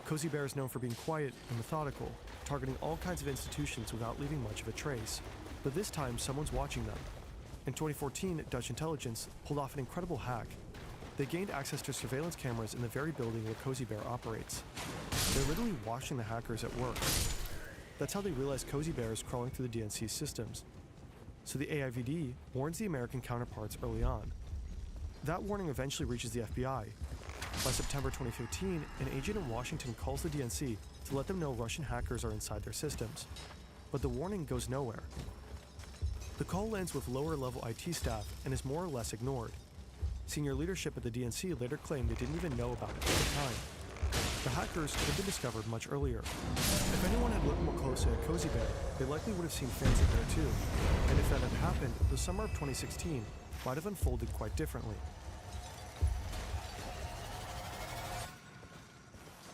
Cozy Bear is known for being quiet and methodical, targeting all kinds of institutions without leaving much of a trace. But this time, someone's watching them. In 2014, Dutch intelligence pulled off an incredible hack. They gained access to surveillance cameras in the very building where Cozy Bear operates. They're literally watching the hackers at work. That's how they realize Cozy Bear is crawling through the DNC's systems. So the AIVD warns the American counterparts early on. That warning eventually reaches the FBI. By September 2015, an agent in Washington calls the DNC to let them know Russian hackers are inside their systems. But the warning goes nowhere. The call lands with lower-level IT staff and is more or less ignored. Senior leadership at the DNC later claimed they didn't even know about it at the time. The hackers could have been discovered much earlier. If anyone had looked more closely at Cozy Bear, they likely would have seen Fancy Bear too. And if that had happened, the summer of 2016 might have unfolded quite differently.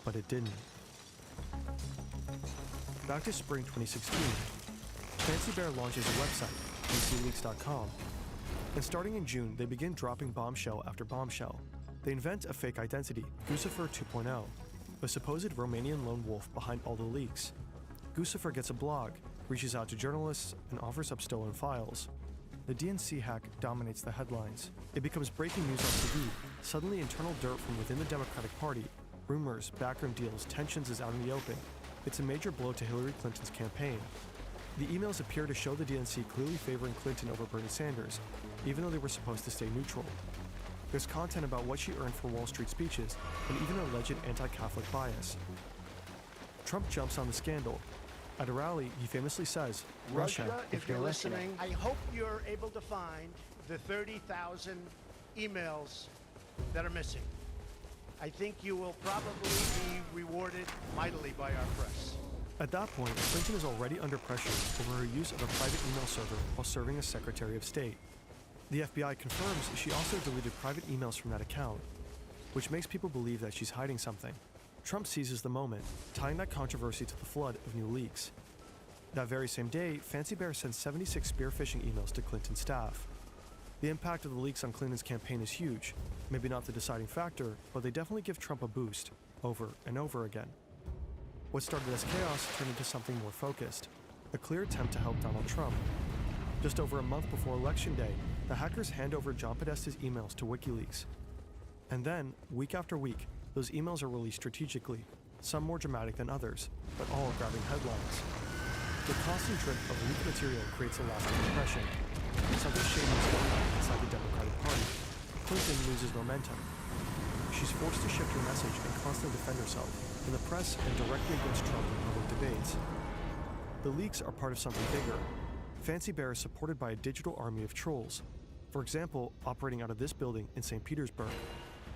But it didn't. Back to spring 2016, Fancy Bear launches a website, DCLeaks.com. And starting in June, they begin dropping bombshell after bombshell. They invent a fake identity, Guccifer 2.0, a supposed Romanian lone wolf behind all the leaks. Guccifer gets a blog, reaches out to journalists, and offers up stolen files. The DNC hack dominates the headlines. It becomes breaking news on TV. Suddenly, internal dirt from within the Democratic Party, rumors, backroom deals, tensions is out in the open. It's a major blow to Hillary Clinton's campaign. The emails appear to show the DNC clearly favoring Clinton over Bernie Sanders, even though they were supposed to stay neutral. There's content about what she earned for Wall Street speeches, and even an alleged anti-Catholic bias. Trump jumps on the scandal. At a rally, he famously says, Russia, if you're listening, I hope you're able to find the 30,000 emails that are missing. I think you will probably be rewarded mightily by our press. At that point, Clinton is already under pressure over her use of a private email server while serving as Secretary of State. The FBI confirms she also deleted private emails from that account, which makes people believe that she's hiding something. Trump seizes the moment, tying that controversy to the flood of new leaks. That very same day, Fancy Bear sends 76 spear phishing emails to Clinton's staff. The impact of the leaks on Clinton's campaign is huge, maybe not the deciding factor, but they definitely give Trump a boost, over and over again. What started as chaos turned into something more focused, a clear attempt to help Donald Trump. Just over a month before Election Day, the hackers hand over John Podesta's emails to WikiLeaks. And then, week after week, those emails are released strategically, some more dramatic than others, but all grabbing headlines. The constant drip of leaked material creates a lasting impression. Something shady is going on inside the Democratic Party. Clinton loses momentum. She's forced to shift her message and constantly defend herself, in the press and directly against Trump in public debates. The leaks are part of something bigger. Fancy Bear is supported by a digital army of trolls. For example, operating out of this building in St. Petersburg.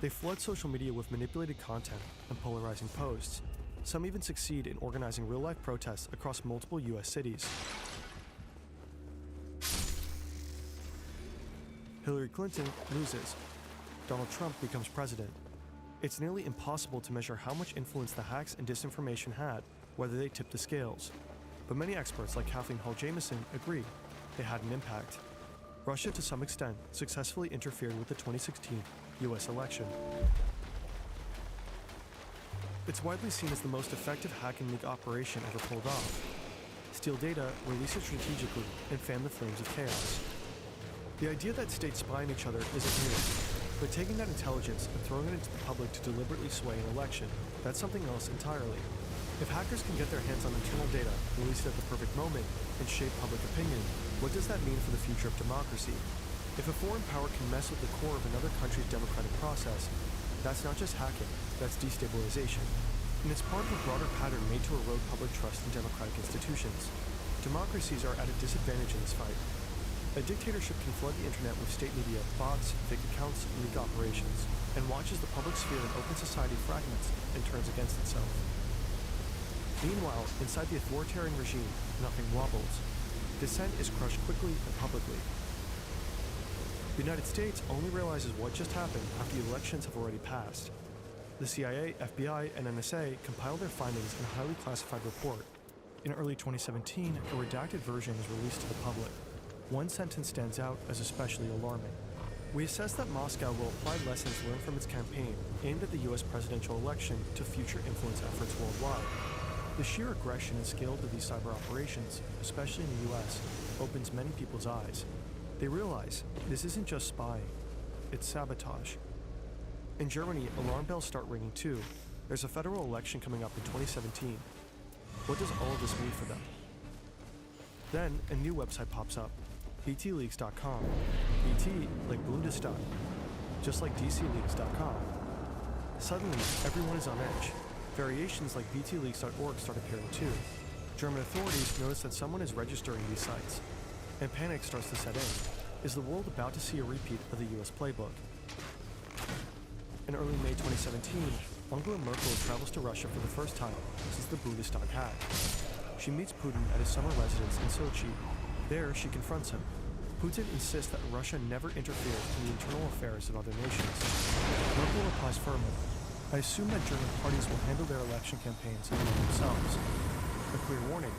They flood social media with manipulated content and polarizing posts. Some even succeed in organizing real-life protests across multiple U.S. cities. Hillary Clinton loses. Donald Trump becomes president. It's nearly impossible to measure how much influence the hacks and disinformation had, whether they tipped the scales. But many experts like Kathleen Hall Jamieson agree they had an impact. Russia, to some extent, successfully interfered with the 2016 U.S. election. It's widely seen as the most effective hack and leak operation ever pulled off. Steal data, release it strategically, and fan the flames of chaos. The idea that states spy on each other isn't new. But taking that intelligence and throwing it into the public to deliberately sway an election, that's something else entirely. If hackers can get their hands on internal data, release it at the perfect moment, and shape public opinion, what does that mean for the future of democracy? If a foreign power can mess with the core of another country's democratic process, that's not just hacking, that's destabilization. And it's part of a broader pattern made to erode public trust in democratic institutions. Democracies are at a disadvantage in this fight. A dictatorship can flood the internet with state media, bots, fake accounts, and leak operations, and watches the public sphere in open society fragments and turns against itself. Meanwhile, inside the authoritarian regime, nothing wobbles. Dissent is crushed quickly and publicly. The United States only realizes what just happened after the elections have already passed. The CIA, FBI, and NSA compiled their findings in a highly classified report. In early 2017, a redacted version is released to the public. One sentence stands out as especially alarming. We assess that Moscow will apply lessons learned from its campaign aimed at the US presidential election to future influence efforts worldwide. The sheer aggression and scale of these cyber operations, especially in the US, opens many people's eyes. They realize this isn't just spying, it's sabotage. In Germany, alarm bells start ringing too. There's a federal election coming up in 2017. What does all of this mean for them? Then, a new website pops up, btleaks.com. BT like Bundestag, just like dcleaks.com. Suddenly, everyone is on edge. Variations like btleaks.org start appearing too. German authorities notice that someone is registering these sites, and panic starts to set in. Is the world about to see a repeat of the US playbook? In early May 2017, Angela Merkel travels to Russia for the first time since the Bundestag hack. She meets Putin at his summer residence in Sochi. There, she confronts him. Putin insists that Russia never interferes in the internal affairs of other nations. Merkel replies firmly, "I assume that German parties will handle their election campaigns among themselves." A clear warning,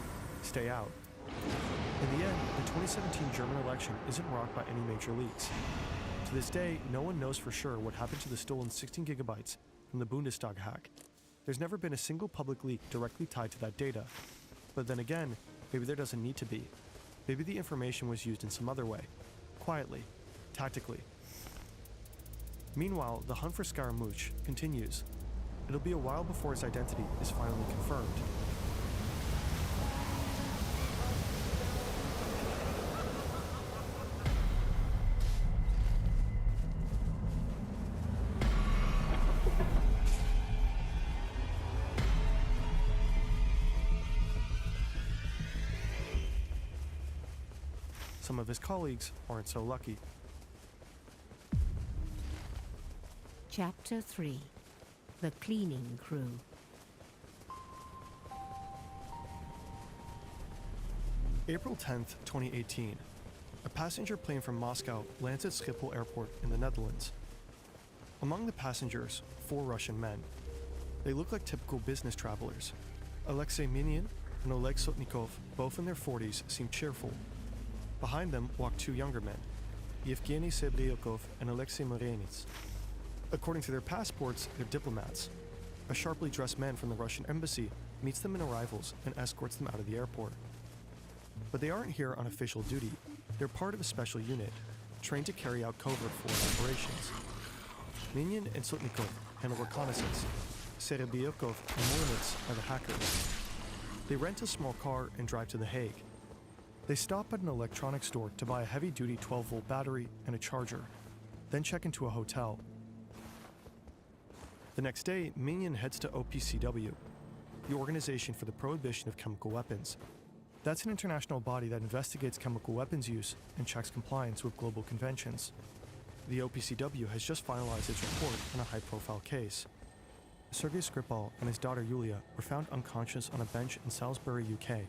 stay out. In the end, the 2017 German election isn't rocked by any major leaks. To this day, no one knows for sure what happened to the stolen 16 gigabytes from the Bundestag hack. There's never been a single public leak directly tied to that data. But then again, maybe there doesn't need to be. Maybe the information was used in some other way, quietly, tactically. Meanwhile, the hunt for Scaramouche continues. It'll be a while before his identity is finally confirmed. Some of his colleagues aren't so lucky. Chapter 3. The Cleaning Crew. April 10th, 2018. A passenger plane from Moscow lands at Schiphol Airport in the Netherlands. Among the passengers, 4 Russian men. They look like typical business travelers. Alexei Minin and Oleg Sotnikov, both in their 40s, seem cheerful. Behind them walk 2 younger men, Yevgeny Sebryakov and Alexei Morenets. According to their passports, they're diplomats. A sharply dressed man from the Russian embassy meets them in arrivals and escorts them out of the airport. But they aren't here on official duty. They're part of a special unit, trained to carry out covert foreign operations. Minin and Sotnikov handle reconnaissance. Serebryakov and Morenets are the hackers. They rent a small car and drive to The Hague. They stop at an electronics store to buy a heavy-duty 12-volt battery and a charger, then check into a hotel. The next day, Minin heads to OPCW, the Organization for the Prohibition of Chemical Weapons. That's an international body that investigates chemical weapons use and checks compliance with global conventions. The OPCW has just finalized its report on a high-profile case. Sergei Skripal and his daughter Yulia were found unconscious on a bench in Salisbury, UK,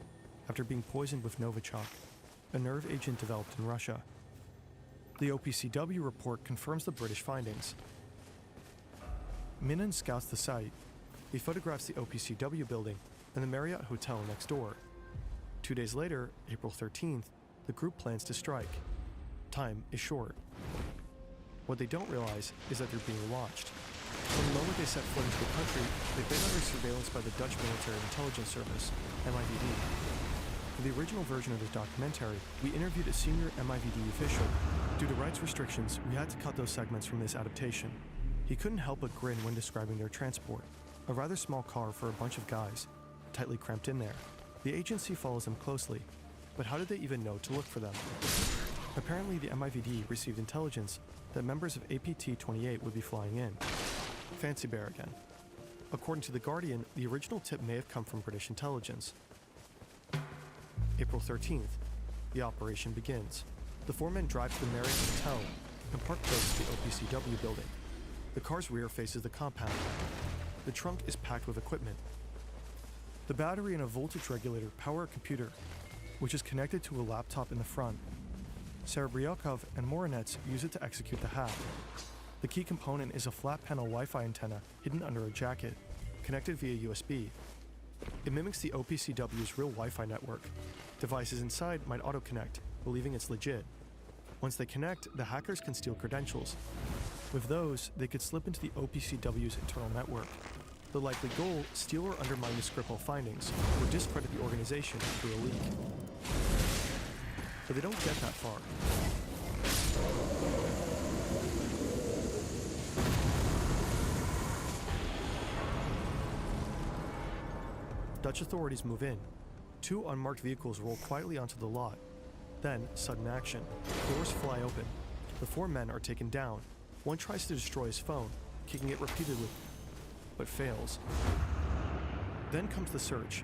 after being poisoned with Novichok, a nerve agent developed in Russia. The OPCW report confirms the British findings. Minin scouts the site. He photographs the OPCW building and the Marriott Hotel next door. 2 days later, April 13th, the group plans to strike. Time is short. What they don't realize is that they're being watched. From the moment they set foot into the country, they've been under surveillance by the Dutch Military Intelligence Service, MIVD. For the original version of this documentary, we interviewed a senior MIVD official. Due to rights restrictions, we had to cut those segments from this adaptation. He couldn't help but grin when describing their transport, a rather small car for a bunch of guys, tightly cramped in there. The agency follows them closely, but how did they even know to look for them? Apparently, the MIVD received intelligence that members of APT-28 would be flying in. Fancy Bear again. According to The Guardian, the original tip may have come from British intelligence. April 13th, the operation begins. The four men drive to the Marriott Hotel and park close to the OPCW building. The car's rear faces the compound. The trunk is packed with equipment. The battery and a voltage regulator power a computer, which is connected to a laptop in the front. Serebryakov and Morinets use it to execute the hack. The key component is a flat panel Wi-Fi antenna hidden under a jacket, connected via USB. It mimics the OPCW's real Wi-Fi network. Devices inside might auto-connect, believing it's legit. Once they connect, the hackers can steal credentials. With those, they could slip into the OPCW's internal network. The likely goal, steal or undermine the Skripal findings, or discredit the organization through a leak. But they don't get that far. Dutch authorities move in. Two unmarked vehicles roll quietly onto the lot. Then, sudden action. Doors fly open. The four men are taken down. One tries to destroy his phone, kicking it repeatedly, but fails. Then comes the search.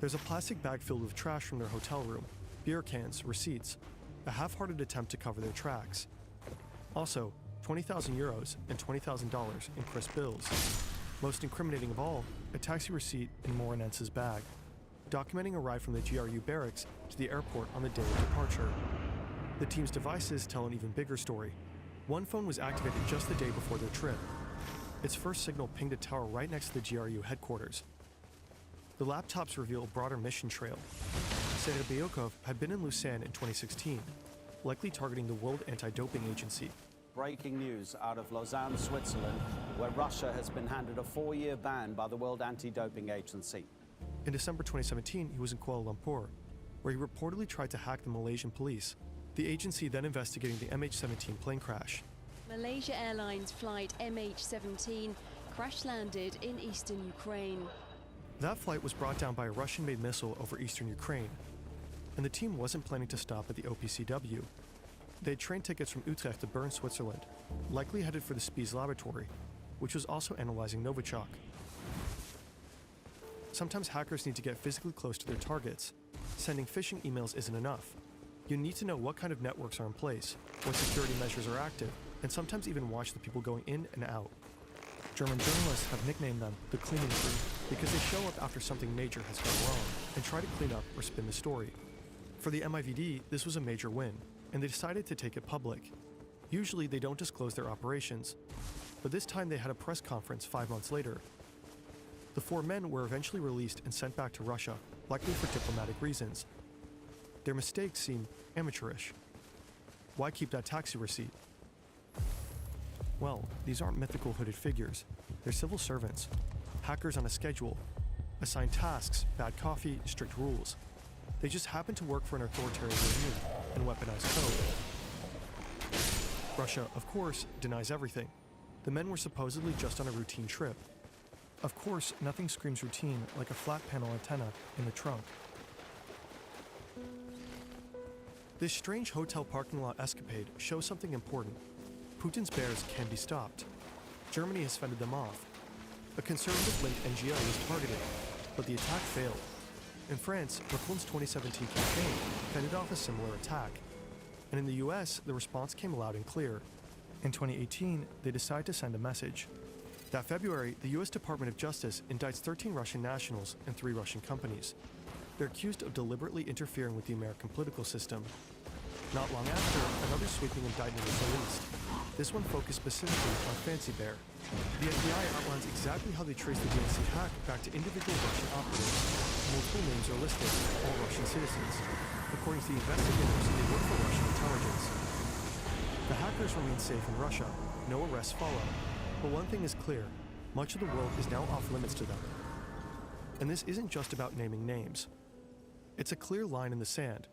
There's a plastic bag filled with trash from their hotel room, beer cans, receipts, a half-hearted attempt to cover their tracks. Also, 20,000 euros and $20,000 in crisp bills. Most incriminating of all, a taxi receipt in Morinets' bag, documenting a ride from the GRU barracks to the airport on the day of departure. The team's devices tell an even bigger story. One phone was activated just the day before their trip. Its first signal pinged a tower right next to the GRU headquarters. The laptops reveal a broader mission trail. Serebryakov had been in Lausanne in 2016, likely targeting the World Anti-Doping Agency. Breaking news out of Lausanne, Switzerland, where Russia has been handed a 4-year ban by the World Anti-Doping Agency. In December 2017, he was in Kuala Lumpur, where he reportedly tried to hack the Malaysian police, the agency then investigating the MH17 plane crash. Malaysia Airlines flight MH17 crash-landed in eastern Ukraine. That flight was brought down by a Russian-made missile over eastern Ukraine, and the team wasn't planning to stop at the OPCW. They had train tickets from Utrecht to Bern, Switzerland, likely headed for the Spies laboratory, which was also analyzing Novichok. Sometimes hackers need to get physically close to their targets. Sending phishing emails isn't enough. You need to know what kind of networks are in place, what security measures are active, and sometimes even watch the people going in and out. German journalists have nicknamed them the cleaning crew because they show up after something major has gone wrong and try to clean up or spin the story. For the MIVD, this was a major win, and they decided to take it public. Usually they don't disclose their operations, but this time they had a press conference 5 months later. The four men were eventually released and sent back to Russia, likely for diplomatic reasons. Their mistakes seem amateurish. Why keep that taxi receipt? Well, these aren't mythical hooded figures. They're civil servants, hackers on a schedule, assigned tasks, bad coffee, strict rules. They just happen to work for an authoritarian regime and weaponize code. Russia, of course, denies everything. The men were supposedly just on a routine trip. Of course, nothing screams routine like a flat panel antenna in the trunk. This strange hotel parking lot escapade shows something important. Putin's bears can be stopped. Germany has fended them off. A conservative-linked NGO was targeted, but the attack failed. In France, Macron's 2017 campaign fended off a similar attack. And in the US, the response came loud and clear. In 2018, they decided to send a message. That February, the US Department of Justice indicts 13 Russian nationals and 3 Russian companies. They're accused of deliberately interfering with the American political system. Not long after, another sweeping indictment was released. This one focused specifically on Fancy Bear. The FBI outlines exactly how they traced the DNC hack back to individual Russian operatives. Multiple names are listed, all Russian citizens. According to the investigators, they work for Russian intelligence. The hackers remain safe in Russia. No arrests follow. But one thing is clear. Much of the world is now off limits to them. And this isn't just about naming names. It's a clear line in the sand.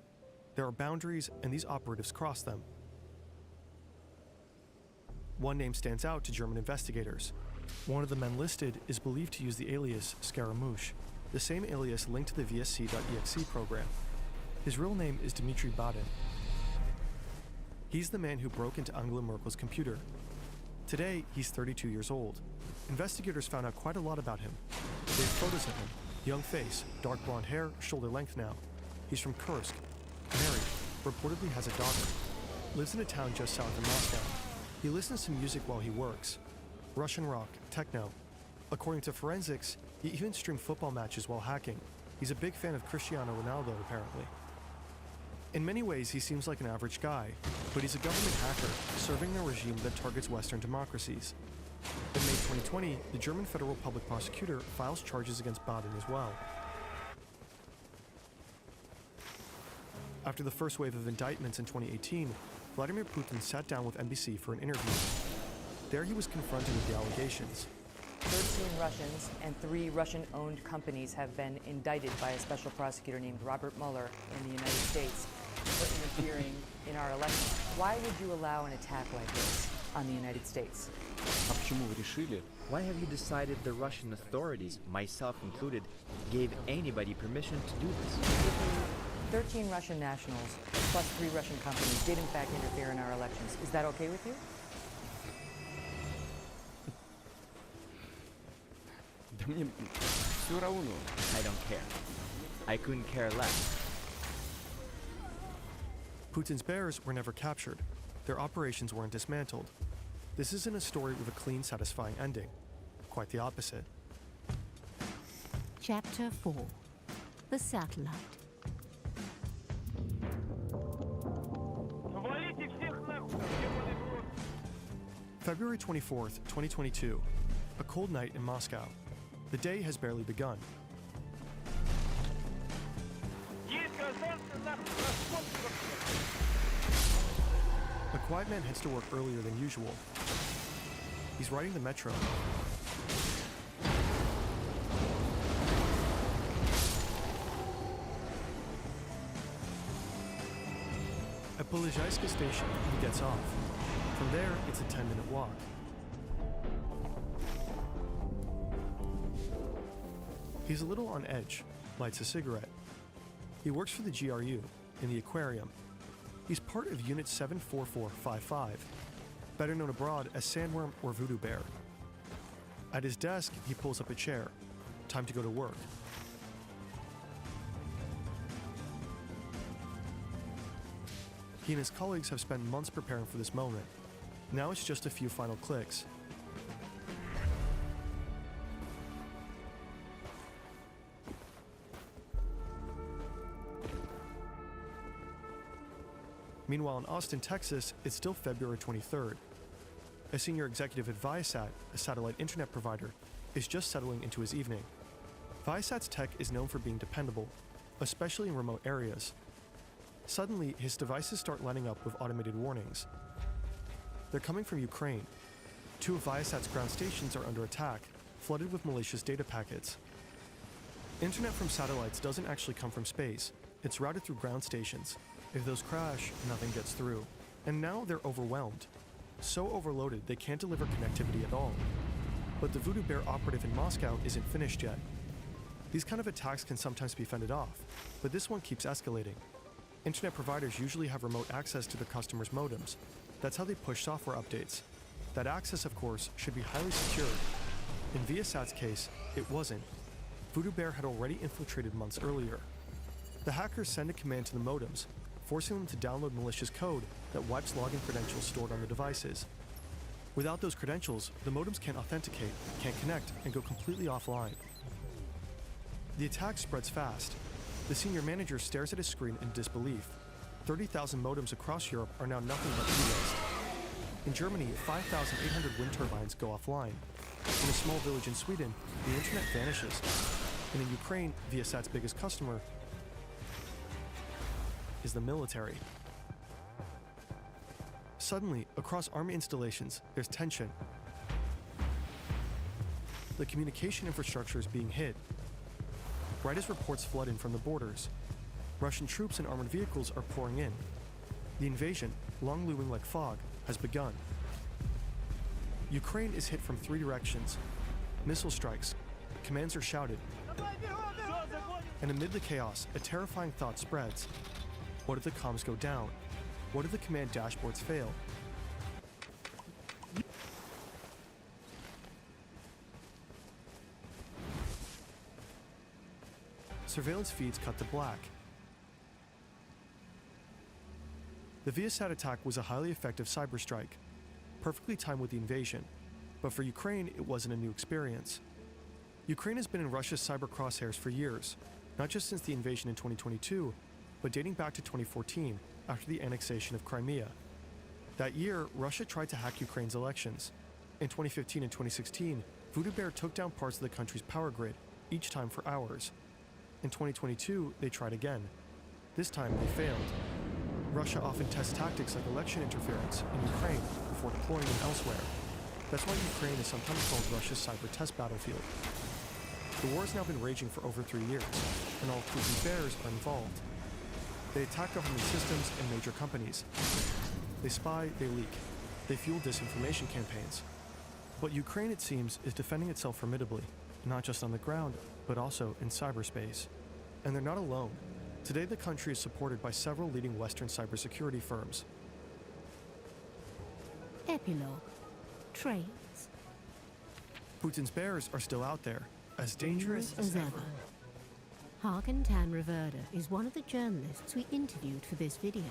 There are boundaries, and these operatives cross them. One name stands out to German investigators. One of the men listed is believed to use the alias Scaramouche, the same alias linked to the VSC.exe program. His real name is Dmitry Badin. He's the man who broke into Angela Merkel's computer. Today, he's 32 years old. Investigators found out quite a lot about him. They have photos of him. Young face, dark blonde hair, shoulder length now. He's from Kursk. Married, reportedly has a daughter. Lives in a town just south of Moscow. He listens to music while he works. Russian rock, techno. According to forensics, he even streamed football matches while hacking. He's a big fan of Cristiano Ronaldo, apparently. In many ways, he seems like an average guy, but he's a government hacker serving a regime that targets Western democracies. In May 2020, the German federal public prosecutor files charges against Badin as well. After the first wave of indictments in 2018, Vladimir Putin sat down with NBC for an interview. There he was confronted with the allegations. 13 Russians and 3 Russian-owned companies have been indicted by a special prosecutor named Robert Mueller in the United States for interfering in our election. Why would you allow an attack like this on the United States? Why have you decided the Russian authorities, myself included, gave anybody permission to do this? 13 Russian nationals plus 3 Russian companies did in fact interfere in our elections. Is that okay with you? I don't care. I couldn't care less. Putin's bears were never captured. Their operations weren't dismantled. This isn't a story with a clean, satisfying ending. Quite the opposite. Chapter 4. The Satellite. February 24th, 2022. A cold night in Moscow. The day has barely begun. A quiet man heads to work earlier than usual. He's riding the metro. At Polizhayska station, he gets off. From there, it's a 10-minute walk. He's a little on edge, lights a cigarette. He works for the GRU, in the aquarium. He's part of Unit 74455, better known abroad as Sandworm or Voodoo Bear. At his desk, he pulls up a chair. Time to go to work. He and his colleagues have spent months preparing for this moment. Now it's just a few final clicks. Meanwhile, in Austin, Texas, it's still February 23rd. A senior executive at Viasat, a satellite internet provider, is just settling into his evening. Viasat's tech is known for being dependable, especially in remote areas. Suddenly, his devices start lighting up with automated warnings. They're coming from Ukraine. 2 of Viasat's ground stations are under attack, flooded with malicious data packets. Internet from satellites doesn't actually come from space. It's routed through ground stations. If those crash, nothing gets through. And now they're overwhelmed. So overloaded, they can't deliver connectivity at all. But the Voodoo Bear operative in Moscow isn't finished yet. These kind of attacks can sometimes be fended off, but this one keeps escalating. Internet providers usually have remote access to their customers' modems. That's how they push software updates. That access, of course, should be highly secured. In Viasat's case, it wasn't. Voodoo Bear had already infiltrated months earlier. The hackers send a command to the modems, forcing them to download malicious code that wipes login credentials stored on the devices. Without those credentials, the modems can't authenticate, can't connect, and go completely offline. The attack spreads fast. The senior manager stares at his screen in disbelief. 30,000 modems across Europe are now nothing but e-waste. In Germany, 5,800 wind turbines go offline. In a small village in Sweden, the internet vanishes. And in Ukraine, Viasat's biggest customer is the military. Suddenly, across army installations, there's tension. The communication infrastructure is being hit. Right as reports flood in from the borders, Russian troops and armored vehicles are pouring in. The invasion, long looming like fog, has begun. Ukraine is hit from 3 directions. Missile strikes, commands are shouted, and amid the chaos, a terrifying thought spreads. What if the comms go down? What if the command dashboards fail? Surveillance feeds cut to black. The Viasat attack was a highly effective cyber strike, perfectly timed with the invasion, but for Ukraine, it wasn't a new experience. Ukraine has been in Russia's cyber crosshairs for years, not just since the invasion in 2022, but dating back to 2014, after the annexation of Crimea. That year, Russia tried to hack Ukraine's elections. In 2015 and 2016, Voodoo Bear took down parts of the country's power grid, each time for hours. In 2022, they tried again. This time, they failed. Russia often tests tactics like election interference in Ukraine before deploying them elsewhere. That's why Ukraine is sometimes called Russia's cyber test battlefield. The war has now been raging for over 3 years, and all Putin's bears are involved. They attack government systems and major companies. They spy, they leak. They fuel disinformation campaigns. But Ukraine, it seems, is defending itself formidably, not just on the ground, but also in cyberspace. And they're not alone. Today, the country is supported by several leading Western cybersecurity firms. Epilogue. Trains. Putin's bears are still out there, as dangerous as ever. Hakan Tanraverda is one of the journalists we interviewed for this video.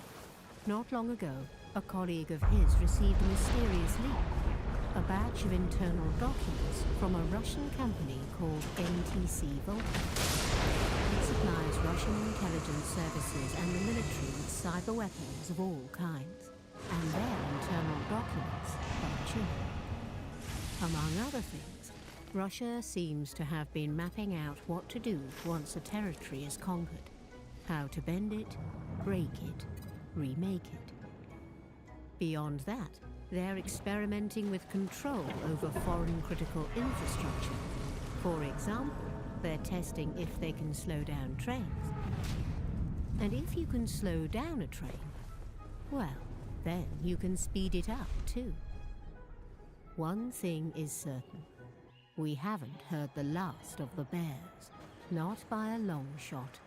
Not long ago, a colleague of his received a mysterious leak, a batch of internal documents from a Russian company called NTC Volta. It supplies Russian intelligence services and the military with cyber weapons of all kinds, and their internal documents are chilling. Among other things, Russia seems to have been mapping out what to do once a territory is conquered, how to bend it, break it, remake it. Beyond that, they're experimenting with control over foreign critical infrastructure. For example, they're testing if they can slow down trains. And if you can slow down a train, well, then you can speed it up too. One thing is certain. We haven't heard the last of the bears, not by a long shot.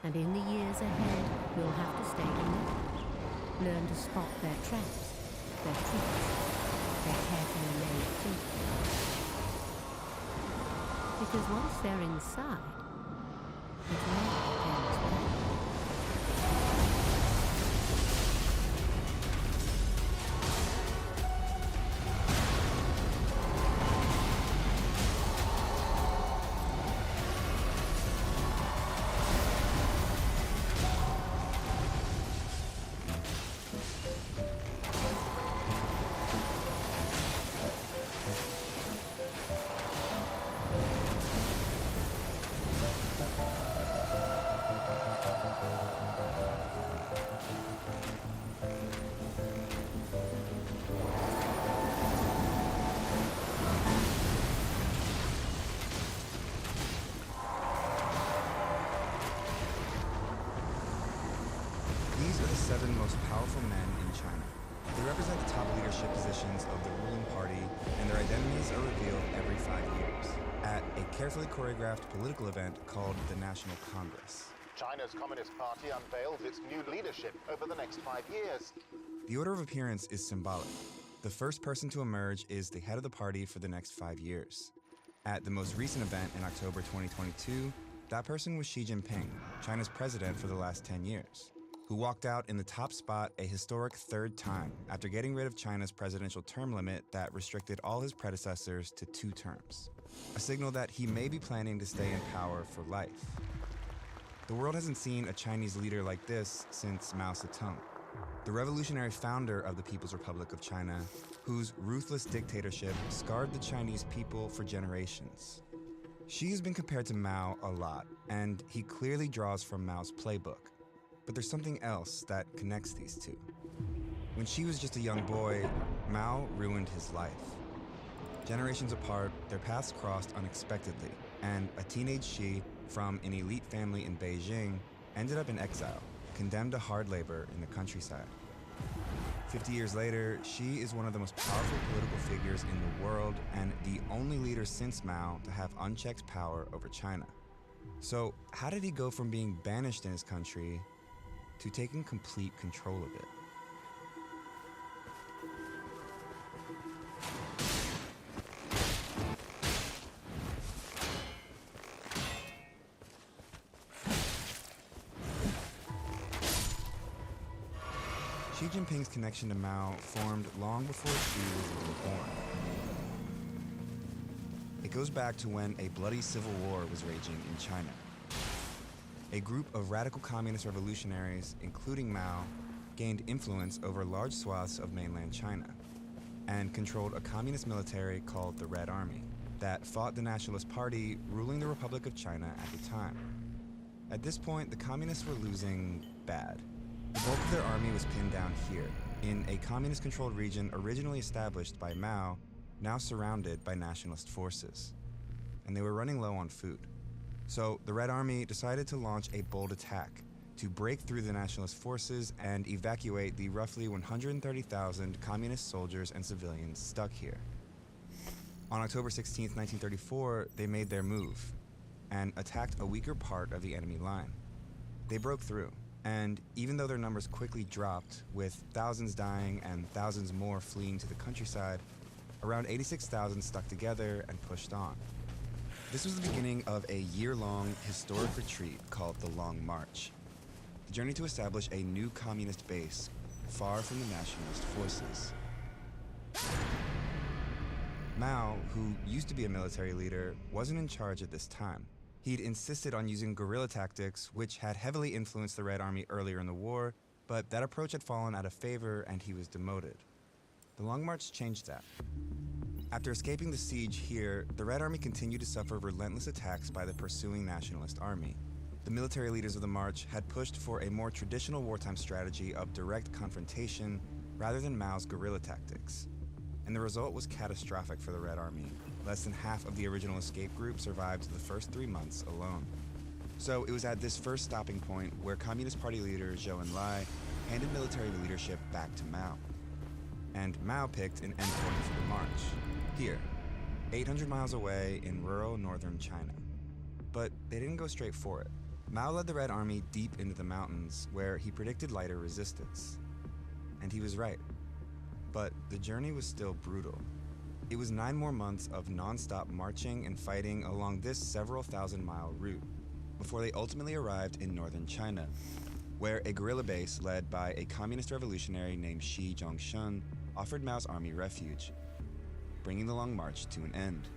And in the years ahead, we'll have to stay alert, learn to spot their traps, their tricks, their carefully laid feet. Because once they're inside, it never ends well. These are the 7 most powerful men in China. They represent the top leadership positions of the ruling party, and their identities are revealed every 5 years at a carefully choreographed political event called the National Congress. China's Communist Party unveils its new leadership over the next 5 years. The order of appearance is symbolic. The first person to emerge is the head of the party for the next 5 years. At the most recent event in October 2022, that person was Xi Jinping, China's president for the last 10 years, who walked out in the top spot a historic 3rd time after getting rid of China's presidential term limit that restricted all his predecessors to 2 terms, a signal that he may be planning to stay in power for life. The world hasn't seen a Chinese leader like this since Mao Zedong, the revolutionary founder of the People's Republic of China, whose ruthless dictatorship scarred the Chinese people for generations. Xi has been compared to Mao a lot, and he clearly draws from Mao's playbook. But there's something else that connects these two. When Xi was just a young boy, Mao ruined his life. Generations apart, their paths crossed unexpectedly, and a teenage Xi from an elite family in Beijing ended up in exile, condemned to hard labor in the countryside. 50 years later, she is one of the most powerful political figures in the world and the only leader since Mao to have unchecked power over China. So how did he go from being banished in his country to taking complete control of it? Xi Jinping's connection to Mao formed long before she was even born. It goes back to when a bloody civil war was raging in China. A group of radical communist revolutionaries, including Mao, gained influence over large swaths of mainland China and controlled a communist military called the Red Army that fought the Nationalist Party ruling the Republic of China at the time. At this point, the communists were losing bad. The bulk of their army was pinned down here, in a communist-controlled region originally established by Mao, now surrounded by nationalist forces. And they were running low on food. So the Red Army decided to launch a bold attack to break through the nationalist forces and evacuate the roughly 130,000 communist soldiers and civilians stuck here. On October 16, 1934, they made their move and attacked a weaker part of the enemy line. They broke through. And even though their numbers quickly dropped, with thousands dying and thousands more fleeing to the countryside, around 86,000 stuck together and pushed on. This was the beginning of a year-long historic retreat called the Long March, the journey to establish a new communist base far from the nationalist forces. Mao, who used to be a military leader, wasn't in charge at this time. He'd insisted on using guerrilla tactics, which had heavily influenced the Red Army earlier in the war, but that approach had fallen out of favor and he was demoted. The Long March changed that. After escaping the siege here, the Red Army continued to suffer relentless attacks by the pursuing Nationalist Army. The military leaders of the march had pushed for a more traditional wartime strategy of direct confrontation rather than Mao's guerrilla tactics. And the result was catastrophic for the Red Army. Less than half of the original escape group survived the first 3 months alone. So it was at this first stopping point where Communist Party leader Zhou Enlai handed military leadership back to Mao. And Mao picked an endpoint for the march, here, 800 miles away in rural northern China. But they didn't go straight for it. Mao led the Red Army deep into the mountains, where he predicted lighter resistance. And he was right. But the journey was still brutal. It was 9 more months of non-stop marching and fighting along this several thousand-mile route before they ultimately arrived in northern China, where a guerrilla base led by a communist revolutionary named Shi Zhongshun offered Mao's army refuge, bringing the Long March to an end.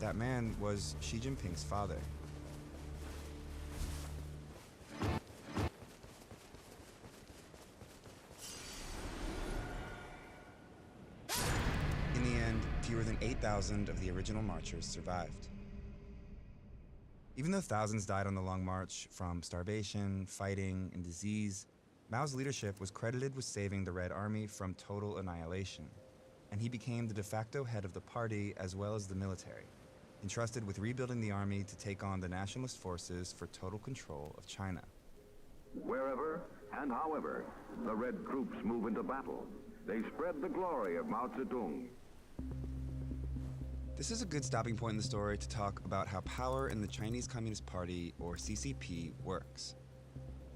That man was Xi Jinping's father. In the end, fewer than 8,000 of the original marchers survived. Even though thousands died on the Long March from starvation, fighting, and disease, Mao's leadership was credited with saving the Red Army from total annihilation, and he became the de facto head of the party as well as the military, entrusted with rebuilding the army to take on the nationalist forces for total control of China. Wherever and however the Red troops move into battle, they spread the glory of Mao Zedong. This is a good stopping point in the story to talk about how power in the Chinese Communist Party, or CCP, works.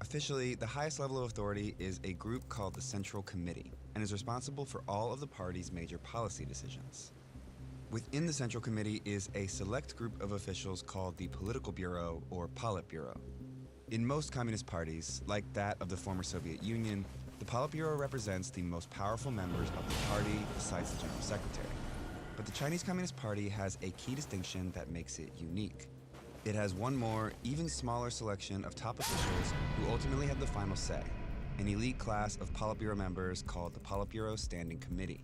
Officially, the highest level of authority is a group called the Central Committee, and is responsible for all of the party's major policy decisions. Within the Central Committee is a select group of officials called the Political Bureau, or Politburo. In most communist parties, like that of the former Soviet Union, the Politburo represents the most powerful members of the party besides the General Secretary. But the Chinese Communist Party has a key distinction that makes it unique. It has one more, even smaller selection of top officials who ultimately have the final say, an elite class of Politburo members called the Politburo Standing Committee.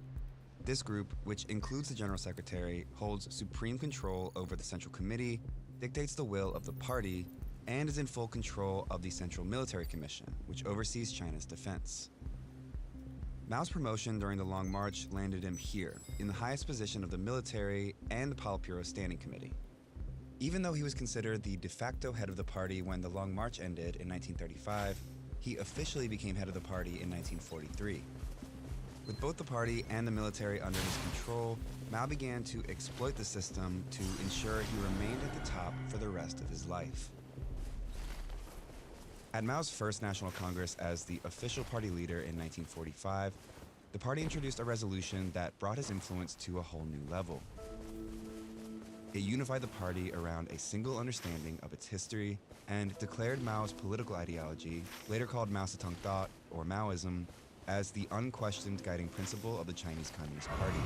This group, which includes the General Secretary, holds supreme control over the Central Committee, dictates the will of the party, and is in full control of the Central Military Commission, which oversees China's defense. Mao's promotion during the Long March landed him here, in the highest position of the military and the Politburo Standing Committee. Even though he was considered the de facto head of the party when the Long March ended in 1935, he officially became head of the party in 1943. With both the party and the military under his control, Mao began to exploit the system to ensure he remained at the top for the rest of his life. At Mao's first National Congress as the official party leader in 1945, the party introduced a resolution that brought his influence to a whole new level. It unified the party around a single understanding of its history and declared Mao's political ideology, later called Mao Zedong thought, or Maoism, as the unquestioned guiding principle of the Chinese Communist Party.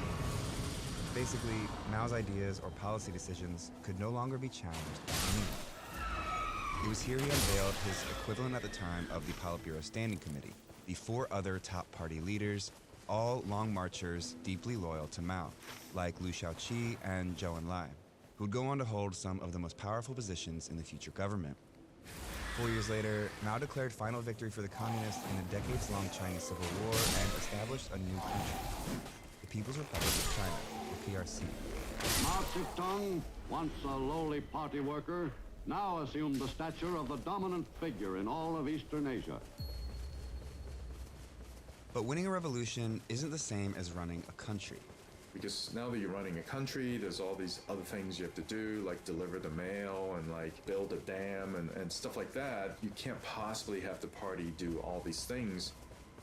Basically, Mao's ideas or policy decisions could no longer be challenged by anyone. It was here he unveiled his equivalent at the time of the Politburo Standing Committee, the 4 other top party leaders, all long marchers deeply loyal to Mao, like Liu Shaoqi and Zhou Enlai, who would go on to hold some of the most powerful positions in the future government. 4 years later, Mao declared final victory for the communists in a decades-long Chinese Civil War and established a new country, the People's Republic of China, the PRC. Mao Zedong, once a lowly party worker, now assumed the stature of the dominant figure in all of Eastern Asia. But winning a revolution isn't the same as running a country. Because now that you're running a country, there's all these other things you have to do, like deliver the mail and like build a dam and stuff like that. You can't possibly have the party do all these things.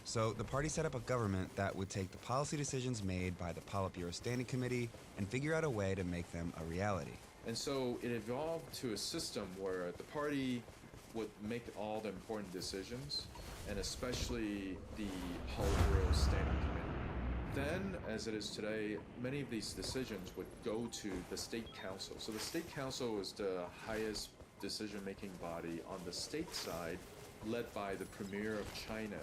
So the party set up a government that would take the policy decisions made by the Politburo Standing Committee and figure out a way to make them a reality. And so it evolved to a system where the party would make all the important decisions, and especially the Politburo Standing Committee. Then, as it is today, many of these decisions would go to the State Council. So the State Council is the highest decision-making body on the state side, led by the Premier of China.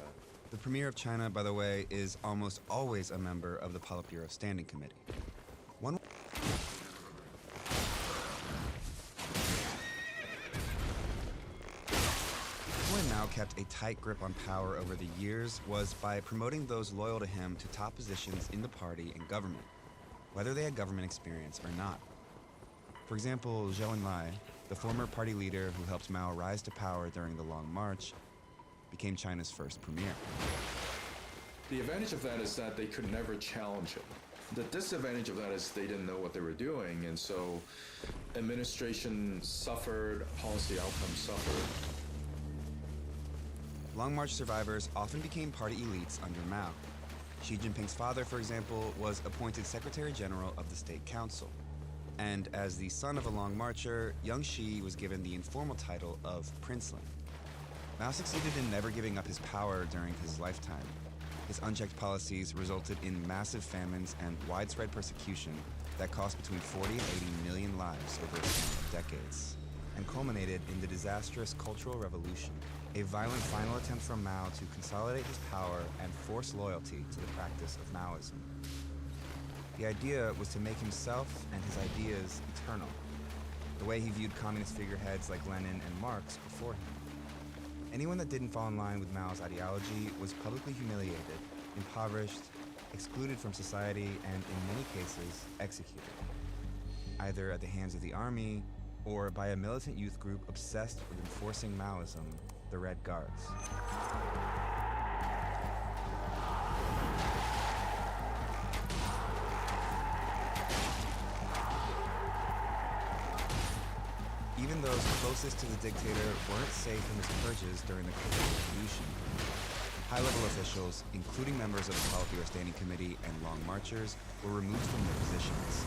The Premier of China, by the way, is almost always a member of the Politburo Standing Committee. One way Mao kept a tight grip on power over the years was by promoting those loyal to him to top positions in the party and government, whether they had government experience or not. For example, Zhou Enlai, the former party leader who helped Mao rise to power during the Long March, became China's first premier. The advantage of that is that they could never challenge him. The disadvantage of that is they didn't know what they were doing, and so administration suffered, policy outcomes suffered. Long March survivors often became party elites under Mao. Xi Jinping's father, for example, was appointed Secretary General of the State Council. And as the son of a Long Marcher, young Xi was given the informal title of Princeling. Mao succeeded in never giving up his power during his lifetime. His unchecked policies resulted in massive famines and widespread persecution that cost between 40 and 80 million lives over a span of decades, and culminated in the disastrous Cultural Revolution, a violent final attempt from Mao to consolidate his power and force loyalty to the practice of Maoism. The idea was to make himself and his ideas eternal, the way he viewed communist figureheads like Lenin and Marx before him. Anyone that didn't fall in line with Mao's ideology was publicly humiliated, impoverished, excluded from society, and in many cases, executed, either at the hands of the army or by a militant youth group obsessed with enforcing Maoism, the Red Guards. Even those closest to the dictator weren't safe from his purges during the Cultural Revolution. High-level officials, including members of the Politburo Standing Committee and Long Marchers, were removed from their positions.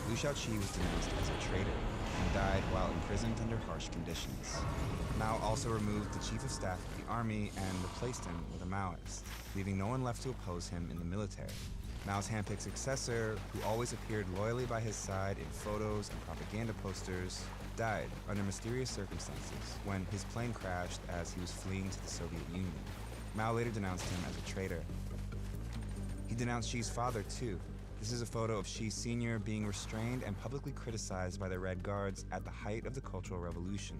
Liu Shaoqi was denounced as a traitor and died while imprisoned under harsh conditions. Mao also removed the chief of staff of the army and replaced him with a Maoist, leaving no one left to oppose him in the military. Mao's handpicked successor, who always appeared loyally by his side in photos and propaganda posters, died under mysterious circumstances when his plane crashed as he was fleeing to the Soviet Union. Mao later denounced him as a traitor. He denounced Xi's father, too. This is a photo of Xi Sr. being restrained and publicly criticized by the Red Guards at the height of the Cultural Revolution.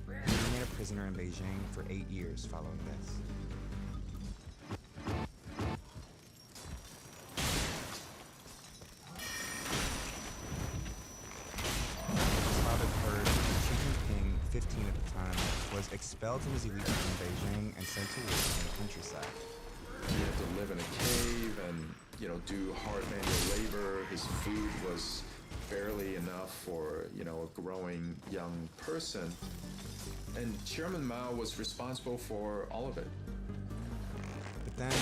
He remained a prisoner in Beijing for 8 years following this. His father purged expelled from his elite from Beijing and sent to work in the countryside. He had to live in a cave and, do hard manual labor. His food was barely enough for, a growing young person. And Chairman Mao was responsible for all of it. But then,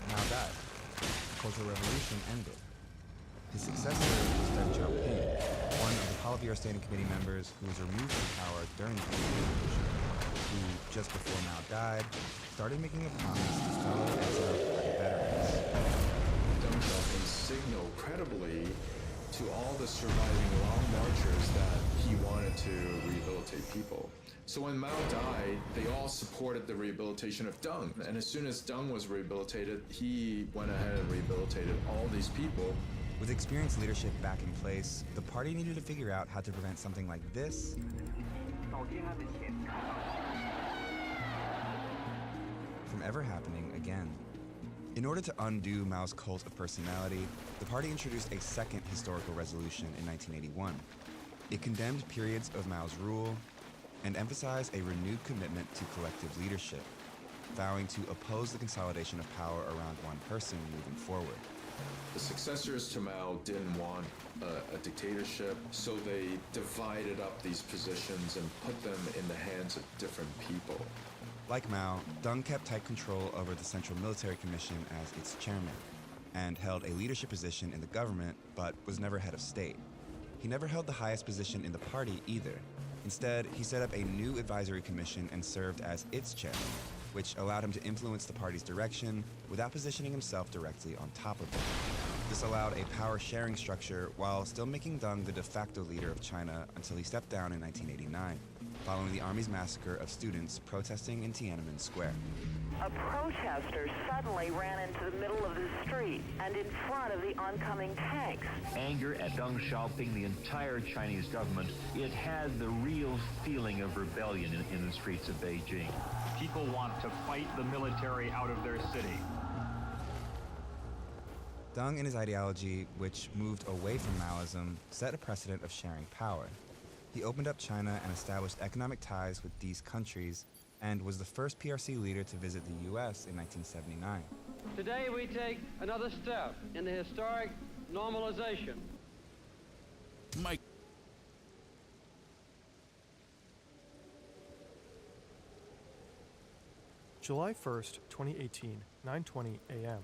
Mao died. The Cultural Revolution ended. His successor was Deng Xiaoping, one of the Politburo Standing Committee members who was removed from power during the Cultural Revolution, who, just before Mao died, started making a promise to fellow exiled party veterans. Deng Xiaoping signaled credibly to all the surviving long marchers that he wanted to rehabilitate people. So when Mao died, they all supported the rehabilitation of Deng. And as soon as Deng was rehabilitated, he went ahead and rehabilitated all these people. With experienced leadership back in place, the party needed to figure out how to prevent something like this from ever happening again. In order to undo Mao's cult of personality, the party introduced a second historical resolution in 1981. It condemned periods of Mao's rule and emphasized a renewed commitment to collective leadership, vowing to oppose the consolidation of power around one person moving forward. The successors to Mao didn't want a dictatorship, so they divided up these positions and put them in the hands of different people. Like Mao, Deng kept tight control over the Central Military Commission as its chairman, and held a leadership position in the government, but was never head of state. He never held the highest position in the party either. Instead, he set up a new advisory commission and served as its chairman, which allowed him to influence the party's direction without positioning himself directly on top of it. This allowed a power-sharing structure while still making Deng the de facto leader of China until he stepped down in 1989, following the army's massacre of students protesting in Tiananmen Square. A protester suddenly ran into the middle of the street and in front of the oncoming tanks. Anger at Deng Xiaoping, the entire Chinese government, it had the real feeling of rebellion in the streets of Beijing. People want to fight the military out of their city. Deng and his ideology, which moved away from Maoism, set a precedent of sharing power. He opened up China and established economic ties with these countries, and was the first PRC leader to visit the U.S. in 1979. Today we take another step in the historic normalization. Mike. July 1st, 2018, 9:20 a.m.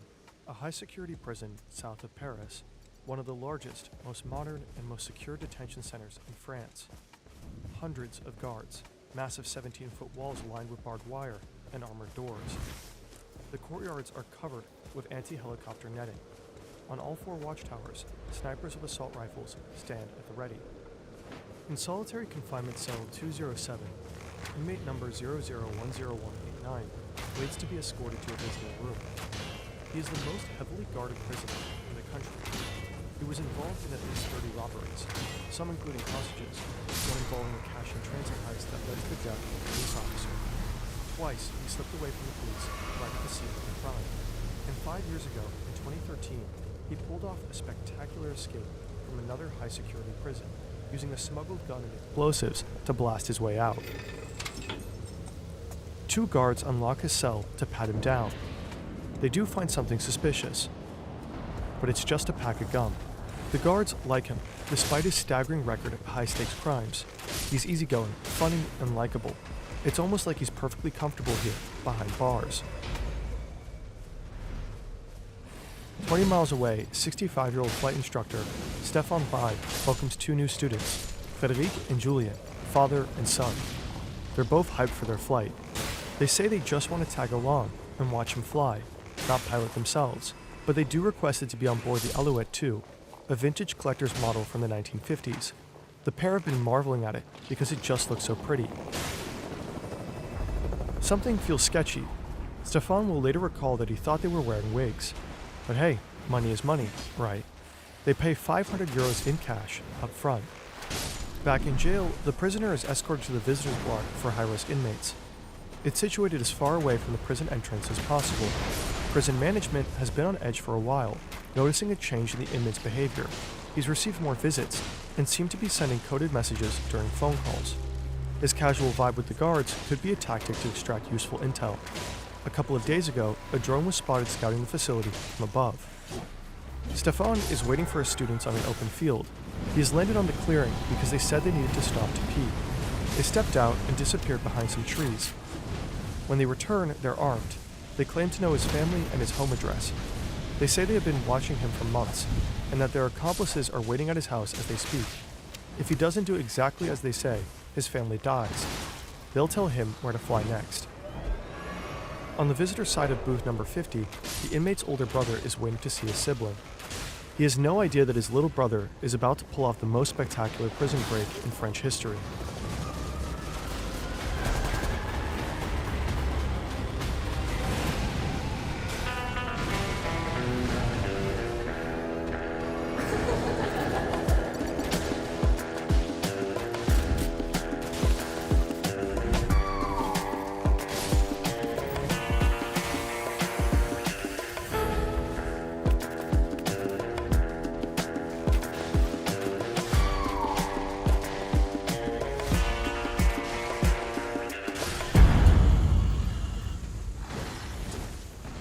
A high-security prison south of Paris, one of the largest, most modern, and most secure detention centers in France. Hundreds of guards, massive 17-foot walls lined with barbed wire and armored doors. The courtyards are covered with anti-helicopter netting. On all four watchtowers, snipers with assault rifles stand at the ready. In solitary confinement cell 207, inmate number 0010189 waits to be escorted to a visiting room. He is the most heavily guarded prisoner in the country. He was involved in at least 30 robberies, some including hostages, one involving a cash and transit heist that led to the death of a police officer. Twice, he slipped away from the police right at the scene of the crime. And 5 years ago, in 2013, he pulled off a spectacular escape from another high-security prison, using a smuggled gun and explosives to blast his way out. 2 guards unlock his cell to pat him down. They do find something suspicious, but it's just a pack of gum. The guards like him, despite his staggering record of high-stakes crimes. He's easygoing, funny, and likable. It's almost like he's perfectly comfortable here, behind bars. 20 miles away, 65-year-old flight instructor Stefan Bai welcomes 2 new students, Frédéric and Julien, father and son. They're both hyped for their flight. They say they just want to tag along and watch him fly, not pilot themselves, but they do request it to be on board the Alouette 2, a vintage collector's model from the 1950s. The pair have been marveling at it because it just looks so pretty. Something feels sketchy. Stefan will later recall that he thought they were wearing wigs. But hey, money is money, right? They pay 500 euros in cash up front. Back in jail, the prisoner is escorted to the visitors block for high-risk inmates. It's situated as far away from the prison entrance as possible. Prison management has been on edge for a while, noticing a change in the inmate's behavior. He's received more visits and seemed to be sending coded messages during phone calls. His casual vibe with the guards could be a tactic to extract useful intel. A couple of days ago, a drone was spotted scouting the facility from above. Stefan is waiting for his students on an open field. He has landed on the clearing because they said they needed to stop to pee. They stepped out and disappeared behind some trees. When they return, they're armed. They claim to know his family and his home address. They say they have been watching him for months, and that their accomplices are waiting at his house as they speak. If he doesn't do exactly as they say, his family dies. They'll tell him where to fly next. On the visitor side of booth number 50, the inmate's older brother is waiting to see his sibling. He has no idea that his little brother is about to pull off the most spectacular prison break in French history.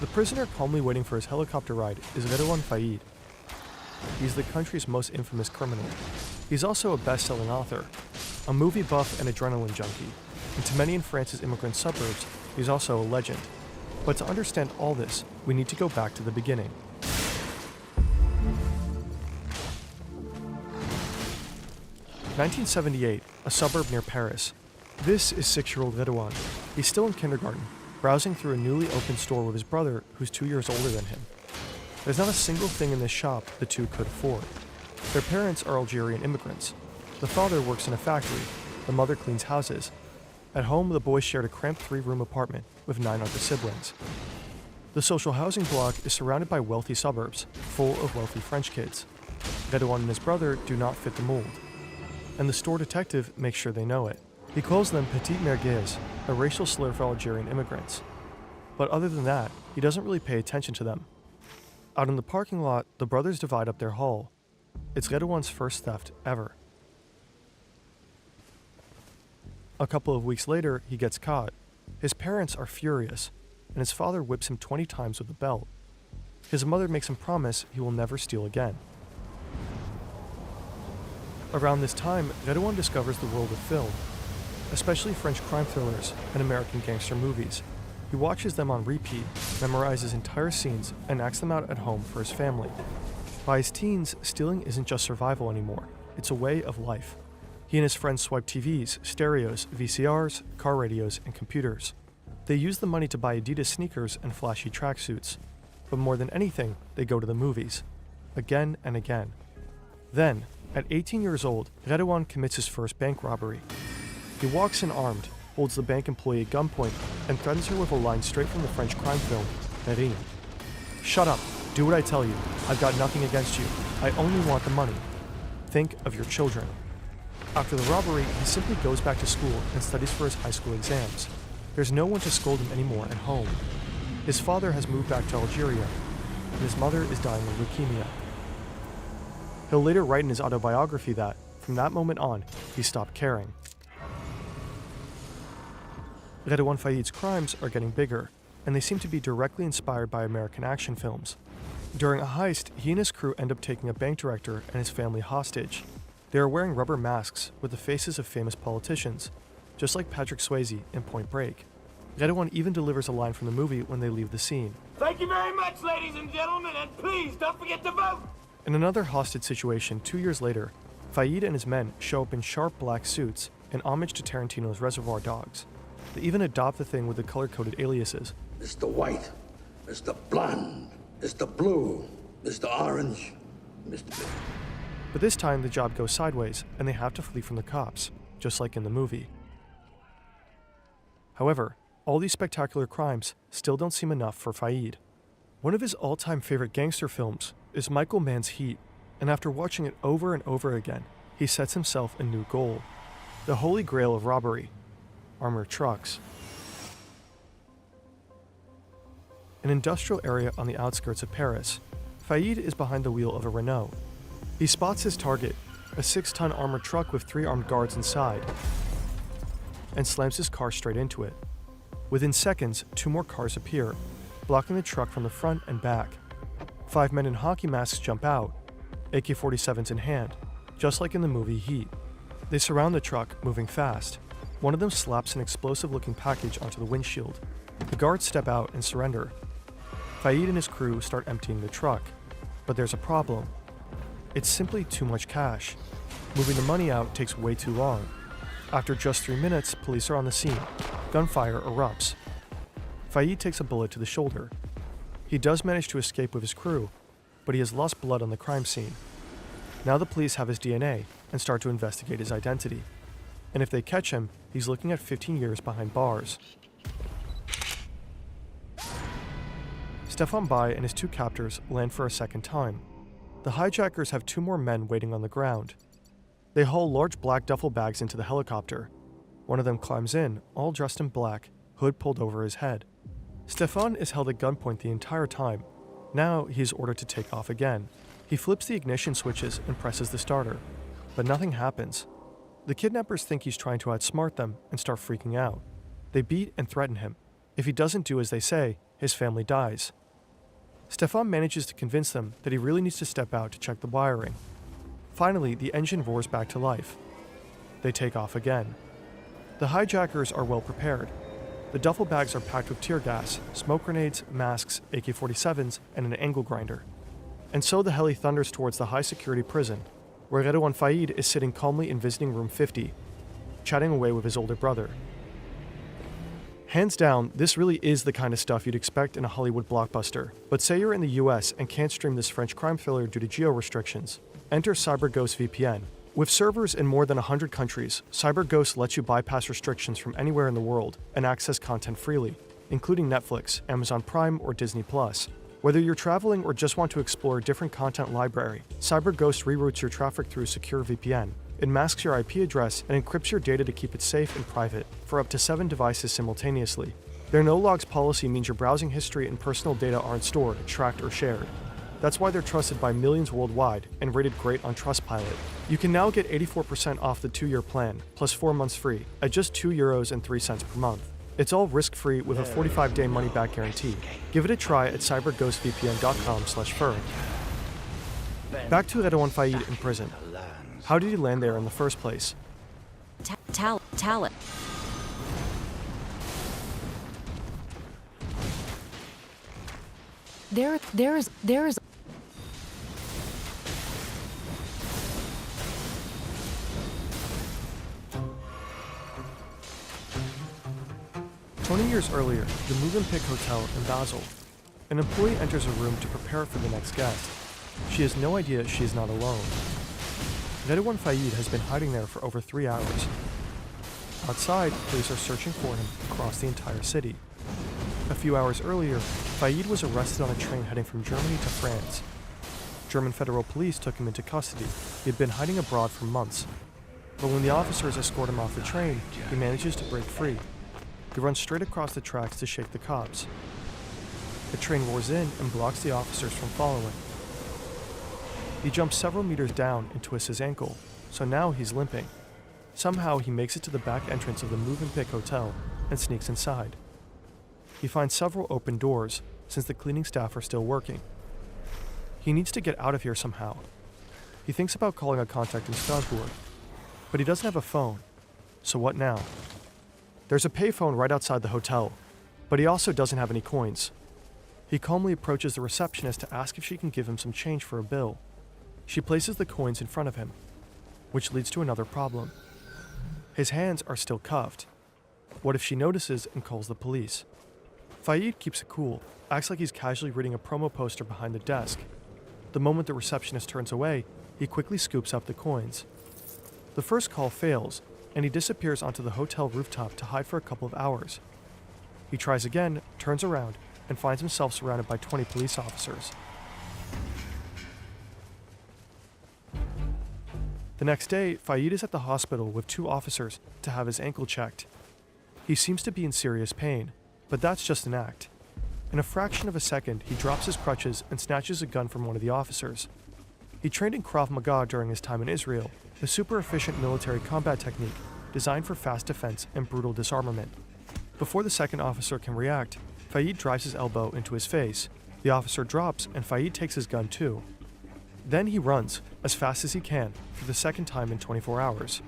The prisoner calmly waiting for his helicopter ride is Redouane Faïd. He's the country's most infamous criminal. He's also a best-selling author, a movie buff and adrenaline junkie, and to many in France's immigrant suburbs, he's also a legend. But to understand all this, we need to go back to the beginning. (1978), a suburb near Paris. This is 6-year-old Redouane. He's still in kindergarten, browsing through a newly opened store with his brother, who's 2 years older than him. There's not a single thing in this shop the two could afford. Their parents are Algerian immigrants. The father works in a factory, the mother cleans houses. At home, the boys shared a cramped 3-room apartment with 9 other siblings. The social housing block is surrounded by wealthy suburbs, full of wealthy French kids. Redouane and his brother do not fit the mold, and the store detective makes sure they know it. He calls them petite merguez, a racial slur for Algerian immigrants. But other than that, he doesn't really pay attention to them. Out in the parking lot, the brothers divide up their haul. It's Redouane's first theft ever. A couple of weeks later, he gets caught. His parents are furious, and his father whips him 20 times with a belt. His mother makes him promise he will never steal again. Around this time, Redouane discovers the world of film, especially French crime thrillers and American gangster movies. He watches them on repeat, memorizes entire scenes, and acts them out at home for his family. By his teens, stealing isn't just survival anymore, it's a way of life. He and his friends swipe TVs, stereos, VCRs, car radios, and computers. They use the money to buy Adidas sneakers and flashy tracksuits. But more than anything, they go to the movies. Again and again. Then, at 18 years old, Redouane commits his first bank robbery. He walks in armed, holds the bank employee at gunpoint, and threatens her with a line straight from the French crime film, Rime. Shut up, do what I tell you. I've got nothing against you. I only want the money. Think of your children. After the robbery, he simply goes back to school and studies for his high school exams. There's no one to scold him anymore at home. His father has moved back to Algeria, and his mother is dying of leukemia. He'll later write in his autobiography that, from that moment on, he stopped caring. Redouane Faïd's crimes are getting bigger, and they seem to be directly inspired by American action films. During a heist, he and his crew end up taking a bank director and his family hostage. They are wearing rubber masks with the faces of famous politicians, just like Patrick Swayze in Point Break. Redouane even delivers a line from the movie when they leave the scene. Thank you very much, ladies and gentlemen, and please don't forget to vote! In another hostage situation 2 years later, Faïd and his men show up in sharp black suits in homage to Tarantino's Reservoir Dogs. They even adopt the thing with the color-coded aliases. Mr. White, Mr. Blonde, Mr. Blue, Mr. Orange, Mr. But this time the job goes sideways and they have to flee from the cops, just like in the movie. However, all these spectacular crimes still don't seem enough for Faïd. One of his all-time favorite gangster films is Michael Mann's Heat, and after watching it over and over again, he sets himself a new goal: the holy grail of robbery, armored trucks. An industrial area on the outskirts of Paris, Faïd is behind the wheel of a Renault. He spots his target, a 6-ton armored truck with 3 armed guards inside. and slams his car straight into it. Within seconds, 2 more cars appear, blocking the truck from the front and back. 5 men in hockey masks jump out, AK-47s in hand, just like in the movie Heat. They surround the truck, moving fast. One of them slaps an explosive-looking package onto the windshield. The guards step out and surrender. Faid and his crew start emptying the truck, but there's a problem. It's simply too much cash. Moving the money out takes way too long. After just 3 minutes, police are on the scene. Gunfire erupts. Faid takes a bullet to the shoulder. He does manage to escape with his crew, but he has lost blood on the crime scene. Now the police have his DNA and start to investigate his identity. And if they catch him, he's looking at 15 years behind bars. Stefan Bai and his 2 captors land for a second time. The hijackers have 2 more men waiting on the ground. They haul large black duffel bags into the helicopter. One of them climbs in, all dressed in black, hood pulled over his head. Stefan is held at gunpoint the entire time. Now he is ordered to take off again. He flips the ignition switches and presses the starter, but nothing happens. The kidnappers think he's trying to outsmart them and start freaking out. They beat and threaten him. If he doesn't do as they say, his family dies. Stefan manages to convince them that he really needs to step out to check the wiring. Finally, the engine roars back to life. They take off again. The hijackers are well prepared. The duffel bags are packed with tear gas, smoke grenades, masks, AK-47s, and an angle grinder. And so the heli thunders towards the high-security prison, where Redouane Faid is sitting calmly in visiting room 50, chatting away with his older brother. Hands down, this really is the kind of stuff you'd expect in a Hollywood blockbuster. But say you're in the US and can't stream this French crime thriller due to geo-restrictions. Enter CyberGhost VPN. With servers in more than 100 countries, CyberGhost lets you bypass restrictions from anywhere in the world and access content freely, including Netflix, Amazon Prime, or Disney+. Whether you're traveling or just want to explore a different content library, CyberGhost reroutes your traffic through a secure VPN. It masks your IP address and encrypts your data to keep it safe and private for up to 7 devices simultaneously. Their no-logs policy means your browsing history and personal data aren't stored, tracked, or shared. That's why they're trusted by millions worldwide and rated great on Trustpilot. You can now get 84% off the 2-year plan, plus 4 months free, at just €2.03 per month. It's all risk-free with a 45-day money-back guarantee. Give it a try at cyberghostvpn.com/fur. Back to Redouane Faid in prison. How did he land there in the first place? Talent. There is 20 years earlier, the Movenpick Hotel in Basel. An employee enters a room to prepare for the next guest. She has no idea she is not alone. Redouane Faid has been hiding there for over 3 hours. Outside, police are searching for him across the entire city. A few hours earlier, Faid was arrested on a train heading from Germany to France. German federal police took him into custody. He had been hiding abroad for months. But when the officers escort him off the train, he manages to break free. He runs straight across the tracks to shake the cops. The train roars in and blocks the officers from following. He jumps several meters down and twists his ankle, so now he's limping. Somehow he makes it to the back entrance of the Movenpick Hotel and sneaks inside. He finds several open doors, since the cleaning staff are still working. He needs to get out of here somehow. He thinks about calling a contact in Strasbourg, but he doesn't have a phone, so what now? There's a payphone right outside the hotel, but he also doesn't have any coins. He calmly approaches the receptionist to ask if she can give him some change for a bill. She places the coins in front of him, which leads to another problem. His hands are still cuffed. What if she notices and calls the police? Faid keeps it cool, acts like he's casually reading a promo poster behind the desk. The moment the receptionist turns away, he quickly scoops up the coins. The first call fails, and he disappears onto the hotel rooftop to hide for a couple of hours. He tries again, turns around, and finds himself surrounded by 20 police officers. The next day, Faid is at the hospital with 2 officers to have his ankle checked. He seems to be in serious pain, but that's just an act. In a fraction of a second, he drops his crutches and snatches a gun from one of the officers. He trained in Krav Maga during his time in Israel, a super efficient military combat technique designed for fast defense and brutal disarmament. Before the second officer can react, Faid drives his elbow into his face. The officer drops, and Faid takes his gun too. Then he runs, as fast as he can, for the second time in 24 hours.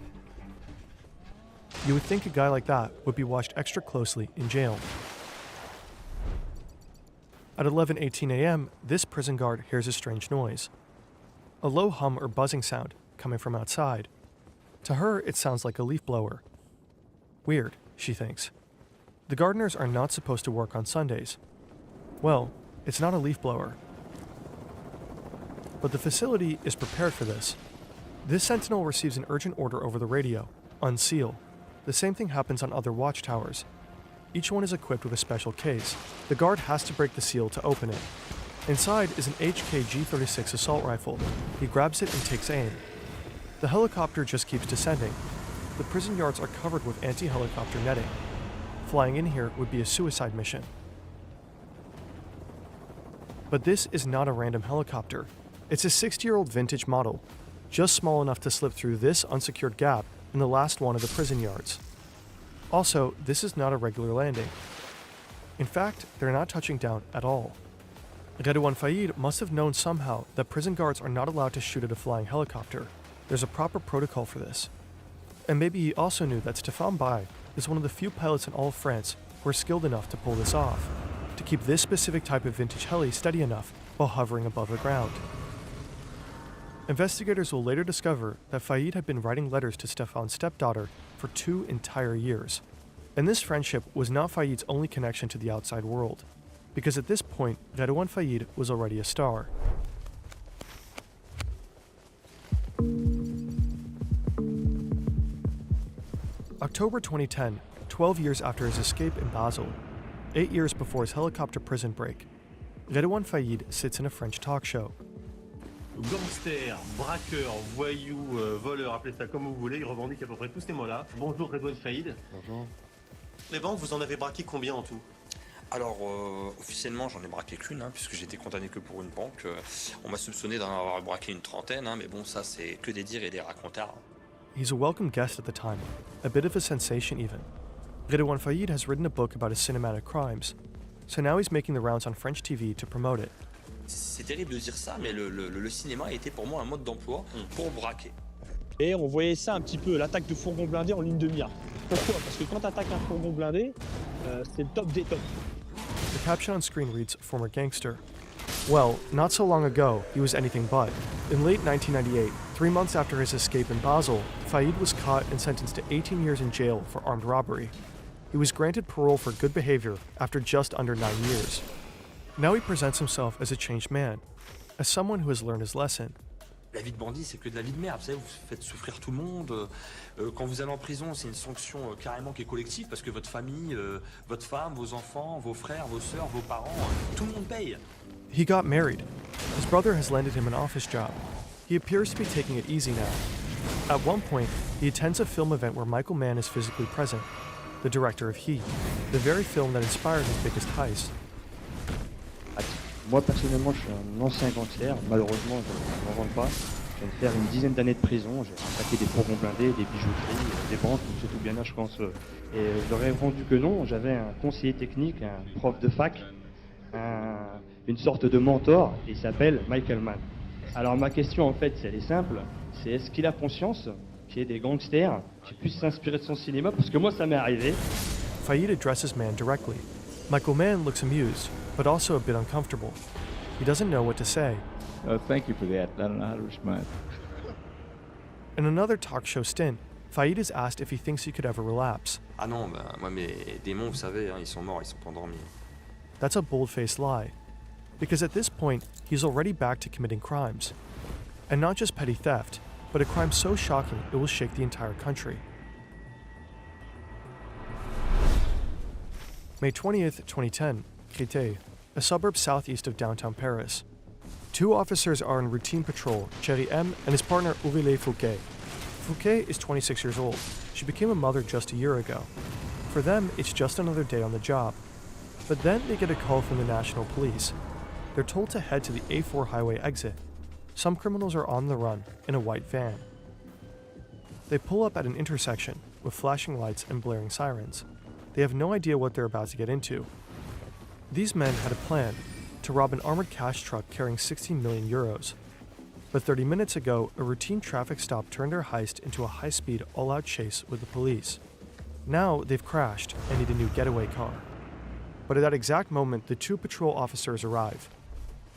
You would think a guy like that would be watched extra closely in jail. At 11:18 a.m., this prison guard hears a strange noise. A low hum or buzzing sound coming from outside. To her, it sounds like a leaf blower. Weird, she thinks. The gardeners are not supposed to work on Sundays. Well, it's not a leaf blower. But the facility is prepared for this. This sentinel receives an urgent order over the radio: unseal. The same thing happens on other watchtowers. Each one is equipped with a special case. The guard has to break the seal to open it. Inside is an HK G36 assault rifle. He grabs it and takes aim. The helicopter just keeps descending. The prison yards are covered with anti-helicopter netting. Flying in here would be a suicide mission. But this is not a random helicopter. It's a 60-year-old vintage model, just small enough to slip through this unsecured gap in the last one of the prison yards. Also, this is not a regular landing. In fact, they're not touching down at all. Redouane Faid must have known somehow that prison guards are not allowed to shoot at a flying helicopter. There's a proper protocol for this. And maybe he also knew that Stéphane Baye is one of the few pilots in all of France who are skilled enough to pull this off, to keep this specific type of vintage heli steady enough while hovering above the ground. Investigators will later discover that Faid had been writing letters to Stéphane's stepdaughter for 2 entire years. And this friendship was not Faid's only connection to the outside world, because at this point, Redouane Faid was already a star. October 2010, 12 years after his escape in Basel, 8 years before his helicopter prison break, Redouane Faid sits in a French talk show. Gangster, braqueur, voyou, voleur, appelez ça comme vous voulez, il revendique à peu près tous ces mots-là. Bonjour Redouane Faid. Bonjour. Les banques, vous en avez braqué combien en tout? Alors, officiellement, j'en ai braqué qu'une, puisque j'étais condamné que pour une banque. On m'a soupçonné d'en avoir braqué une trentaine, mais bon, ça, c'est que des dires et des racontars. He's a welcome guest at the time, a bit of a sensation even. Redouane Faid has written a book about his cinematic crimes, so now he's making the rounds on French TV to promote it. C'est terrible de dire ça, mais le cinéma a été pour moi un mode d'emploi pour braquer. Et on voyait ça un petit peu, l'attaque de fourgon blindé en ligne de mire. Pourquoi? Parce que quand t'attaques un fourgon blindé, c'est le top des tops. The caption on screen reads, former gangster. Well, not so long ago, he was anything but. In late 1998, 3 months after his escape in Basel, Faid was caught and sentenced to 18 years in jail for armed robbery. He was granted parole for good behavior after just under 9 years. Now he presents himself as a changed man, as someone who has learned his lesson. La vie de bandit, c'est que de la vie de merde. Vous savez, vous faites souffrir tout le monde. Quand vous allez en prison, c'est une sanction carrément qui est collective parce que votre famille, votre femme, vos enfants, vos frères, vos sœurs, vos parents, tout le monde paye. He got married. His brother has landed him an office job. He appears to be taking it easy now. At one point, he attends a film event where Michael Mann is physically present, the director of Heat, the very film that inspired his biggest heist. Moi personnellement, je suis un ancien gangster. Malheureusement, je ne m'en vante pas. Je viens de faire une dizaine d'années de prison. J'ai attaqué des fourgons blindés, des bijouteries, des banques, c'est tout bien là, je pense. Et je leur ai répondu que non. J'avais un conseiller technique, un prof de fac, une sorte de mentor. Il s'appelle Michael Mann. Alors ma question en fait, elle est simple. C'est est-ce qu'il a conscience qu'il y ait des gangsters qui puissent s'inspirer de son cinéma? Parce que moi, ça m'est arrivé. Faid addresses Mann directly. Michael Mann looks amused, but also a bit uncomfortable. He doesn't know what to say. Thank you for that. I don't know how to respond. In another talk show stint, Faid is asked if he thinks he could ever relapse. Ah non, moi mes démons, vous savez, ils sont morts, ils sont pas endormis. That's a bold-faced lie, because at this point, he's already back to committing crimes. And not just petty theft, but a crime so shocking it will shake the entire country. May 20th, 2010, Créteil, a suburb southeast of downtown Paris. 2 officers are on routine patrol, Thierry M. and his partner Aurélie Fouquet. Fouquet is 26 years old. She became a mother just a year ago. For them, it's just another day on the job. But then they get a call from the National Police. They're told to head to the A4 highway exit. Some criminals are on the run in a white van. They pull up at an intersection, with flashing lights and blaring sirens. They have no idea what they're about to get into. These men had a plan to rob an armored cash truck carrying 16 million euros. But 30 minutes ago, a routine traffic stop turned their heist into a high-speed, all-out chase with the police. Now they've crashed and need a new getaway car. But at that exact moment, the two patrol officers arrive.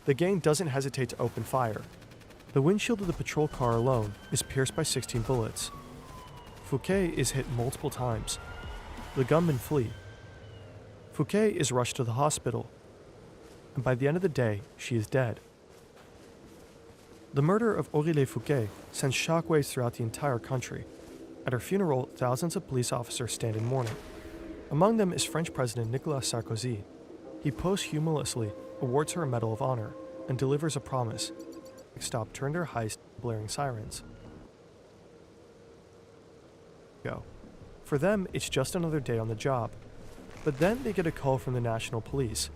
The gang doesn't hesitate to open fire. The windshield of the patrol car alone is pierced by 16 bullets. Fouquet is hit multiple times. The gunmen flee. Fouquet is rushed to the hospital, and by the end of the day, she is dead. The murder of Aurélie Fouquet sends shockwaves throughout the entire country. At her funeral, thousands of police officers stand in mourning. Among them is French President Nicolas Sarkozy. He posthumously awards her a Medal of Honor and delivers a promise. Stop turned her heist, blaring sirens. Go. For them, it's just another day on the job. But then they get a call from the National Police.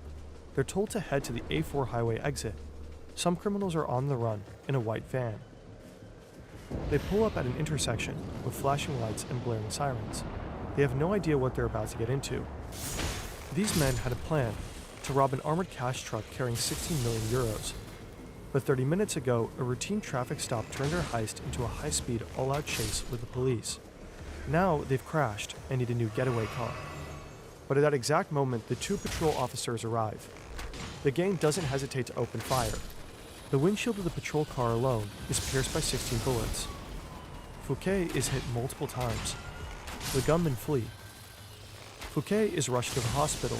They're told to head to the A4 highway exit. Some criminals are on the run in a white van. They pull up at an intersection with flashing lights and blaring sirens. They have no idea what they're about to get into. These men had a plan to rob an armored cash truck carrying 16 million euros. But 30 minutes ago, a routine traffic stop turned their heist into a high-speed, all-out chase with the police. Now they've crashed and need a new getaway car. But at that exact moment, the two patrol officers arrive. The gang doesn't hesitate to open fire. The windshield of the patrol car alone is pierced by 16 bullets. Fouquet is hit multiple times. The gunmen flee. Fouquet is rushed to the hospital,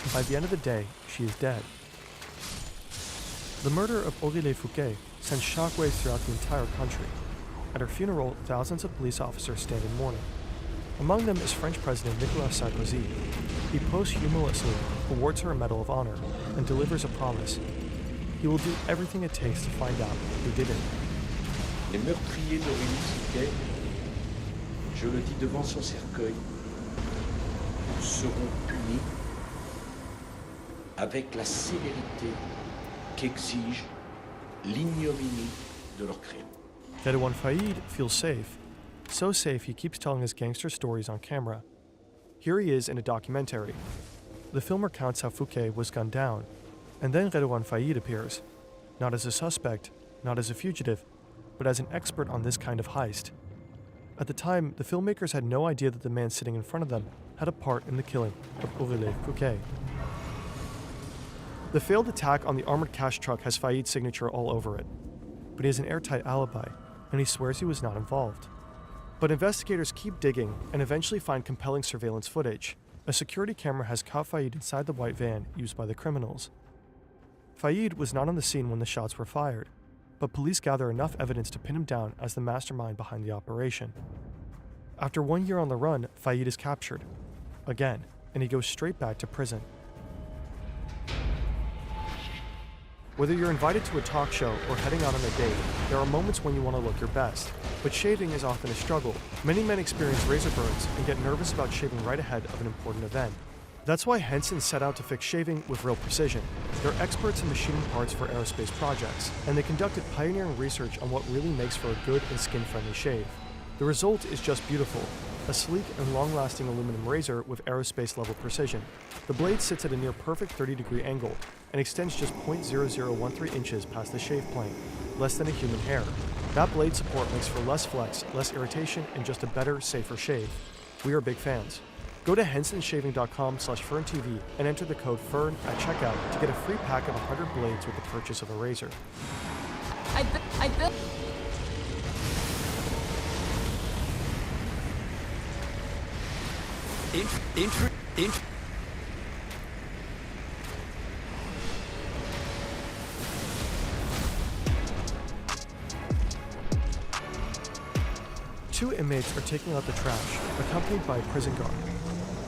and by the end of the day, she is dead. The murder of Aurélie Fouquet sends shockwaves throughout the entire country. At her funeral, thousands of police officers stand in mourning. Among them is French President Nicolas Sarkozy. He posthumously awards her a Medal of Honor and delivers a promise. He will do everything it takes to find out who did it. Les meurtriers d'Aurélie Fouquet, je le dis devant son cercueil, seront punis avec la sévérité qu'exige l'ignominie de leur crime. Redouane Faïd feels safe. So safe he keeps telling his gangster stories on camera. Here he is in a documentary. The film recounts how Fouquet was gunned down, and then Redouane Faïd appears, not as a suspect, not as a fugitive, but as an expert on this kind of heist. At the time, the filmmakers had no idea that the man sitting in front of them had a part in the killing of Aurélie Fouquet. The failed attack on the armored cash truck has Faïd's signature all over it, but he has an airtight alibi, and he swears he was not involved. But investigators keep digging and eventually find compelling surveillance footage. A security camera has caught Faïd inside the white van used by the criminals. Faïd was not on the scene when the shots were fired, but police gather enough evidence to pin him down as the mastermind behind the operation. After 1 year on the run, Faïd is captured, again, and he goes straight back to prison. Whether you're invited to a talk show or heading out on a date, there are moments when you want to look your best. But shaving is often a struggle. Many men experience razor burns and get nervous about shaving right ahead of an important event. That's why Henson set out to fix shaving with real precision. They're experts in machining parts for aerospace projects, and they conducted pioneering research on what really makes for a good and skin-friendly shave. The result is just beautiful. A sleek and long-lasting aluminum razor with aerospace-level precision. The blade sits at a near-perfect 30-degree angle and extends just 0.0013 inches past the shave plane, less than a human hair. That blade support makes for less flex, less irritation, and just a better, safer shave. We are big fans. Go to hensonshaving.com/FernTV and enter the code FERN at checkout to get a free pack of 100 blades with the purchase of a razor. I built. Two inmates are taking out the trash, accompanied by a prison guard.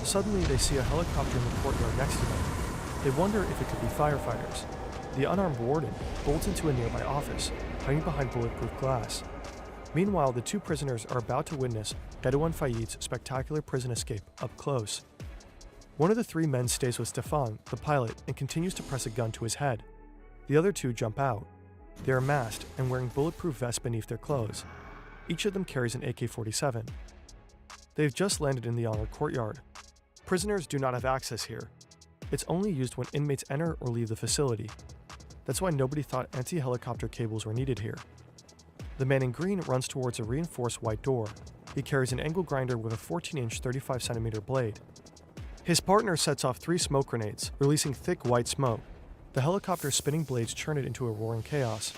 Suddenly, they see a helicopter in the courtyard next to them. They wonder if it could be firefighters. The unarmed warden bolts into a nearby office, hiding behind bulletproof glass. Meanwhile, the two prisoners are about to witness Redouane Faïd's spectacular prison escape up close. One of the three men stays with Stéphane, the pilot, and continues to press a gun to his head. The other two jump out. They are masked and wearing bulletproof vests beneath their clothes. Each of them carries an AK-47. They've just landed in the honored courtyard. Prisoners do not have access here. It's only used when inmates enter or leave the facility. That's why nobody thought anti-helicopter cables were needed here. The man in green runs towards a reinforced white door. He carries an angle grinder with a 14-inch 35cm blade. His partner sets off 3 smoke grenades, releasing thick white smoke. The helicopter's spinning blades churn it into a roaring chaos,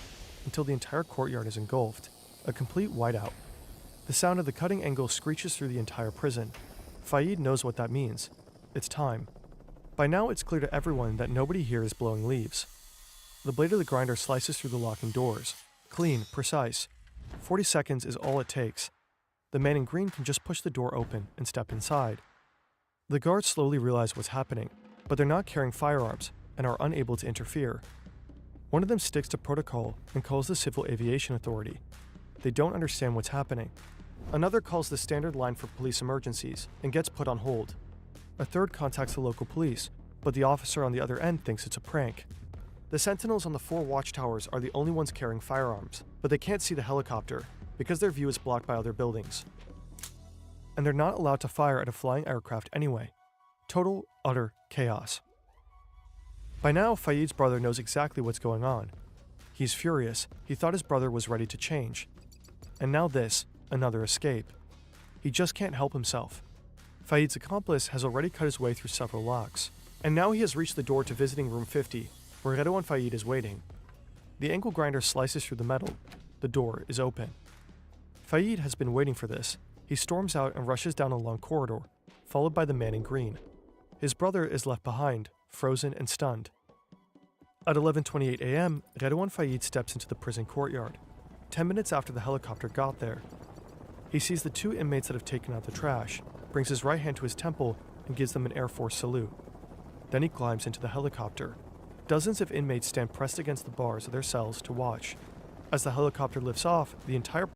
until the entire courtyard is engulfed, a complete whiteout. The sound of the cutting angle screeches through the entire prison. Faid knows what that means. It's time. By now it's clear to everyone that nobody here is blowing leaves. The blade of the grinder slices through the locking doors. Clean, precise. 40 seconds is all it takes. The man in green can just push the door open and step inside. The guards slowly realize what's happening, but they're not carrying firearms and are unable to interfere. One of them sticks to protocol and calls the Civil Aviation Authority. They don't understand what's happening. Another calls the standard line for police emergencies and gets put on hold. A third contacts the local police, but the officer on the other end thinks it's a prank. The sentinels on the 4 watchtowers are the only ones carrying firearms, but they can't see the helicopter because their view is blocked by other buildings. And they're not allowed to fire at a flying aircraft anyway. Total, utter chaos. By now, Faid's brother knows exactly what's going on. He's furious. He thought his brother was ready to change. And now this, another escape. He just can't help himself. Faid's accomplice has already cut his way through several locks, and now he has reached the door to visiting room 50, where Redouane Faid is waiting. The angle grinder slices through the metal. The door is open. Faid has been waiting for this. He storms out and rushes down a long corridor, followed by the man in green. His brother is left behind, frozen and stunned. At 11:28 a.m., Redouane Faid steps into the prison courtyard, 10 minutes after the helicopter got there. He sees the 2 inmates that have taken out the trash, brings his right hand to his temple, and gives them an Air Force salute. Then he climbs into the helicopter. Dozens of inmates stand pressed against the bars of their cells to watch. As the helicopter lifts off, the entire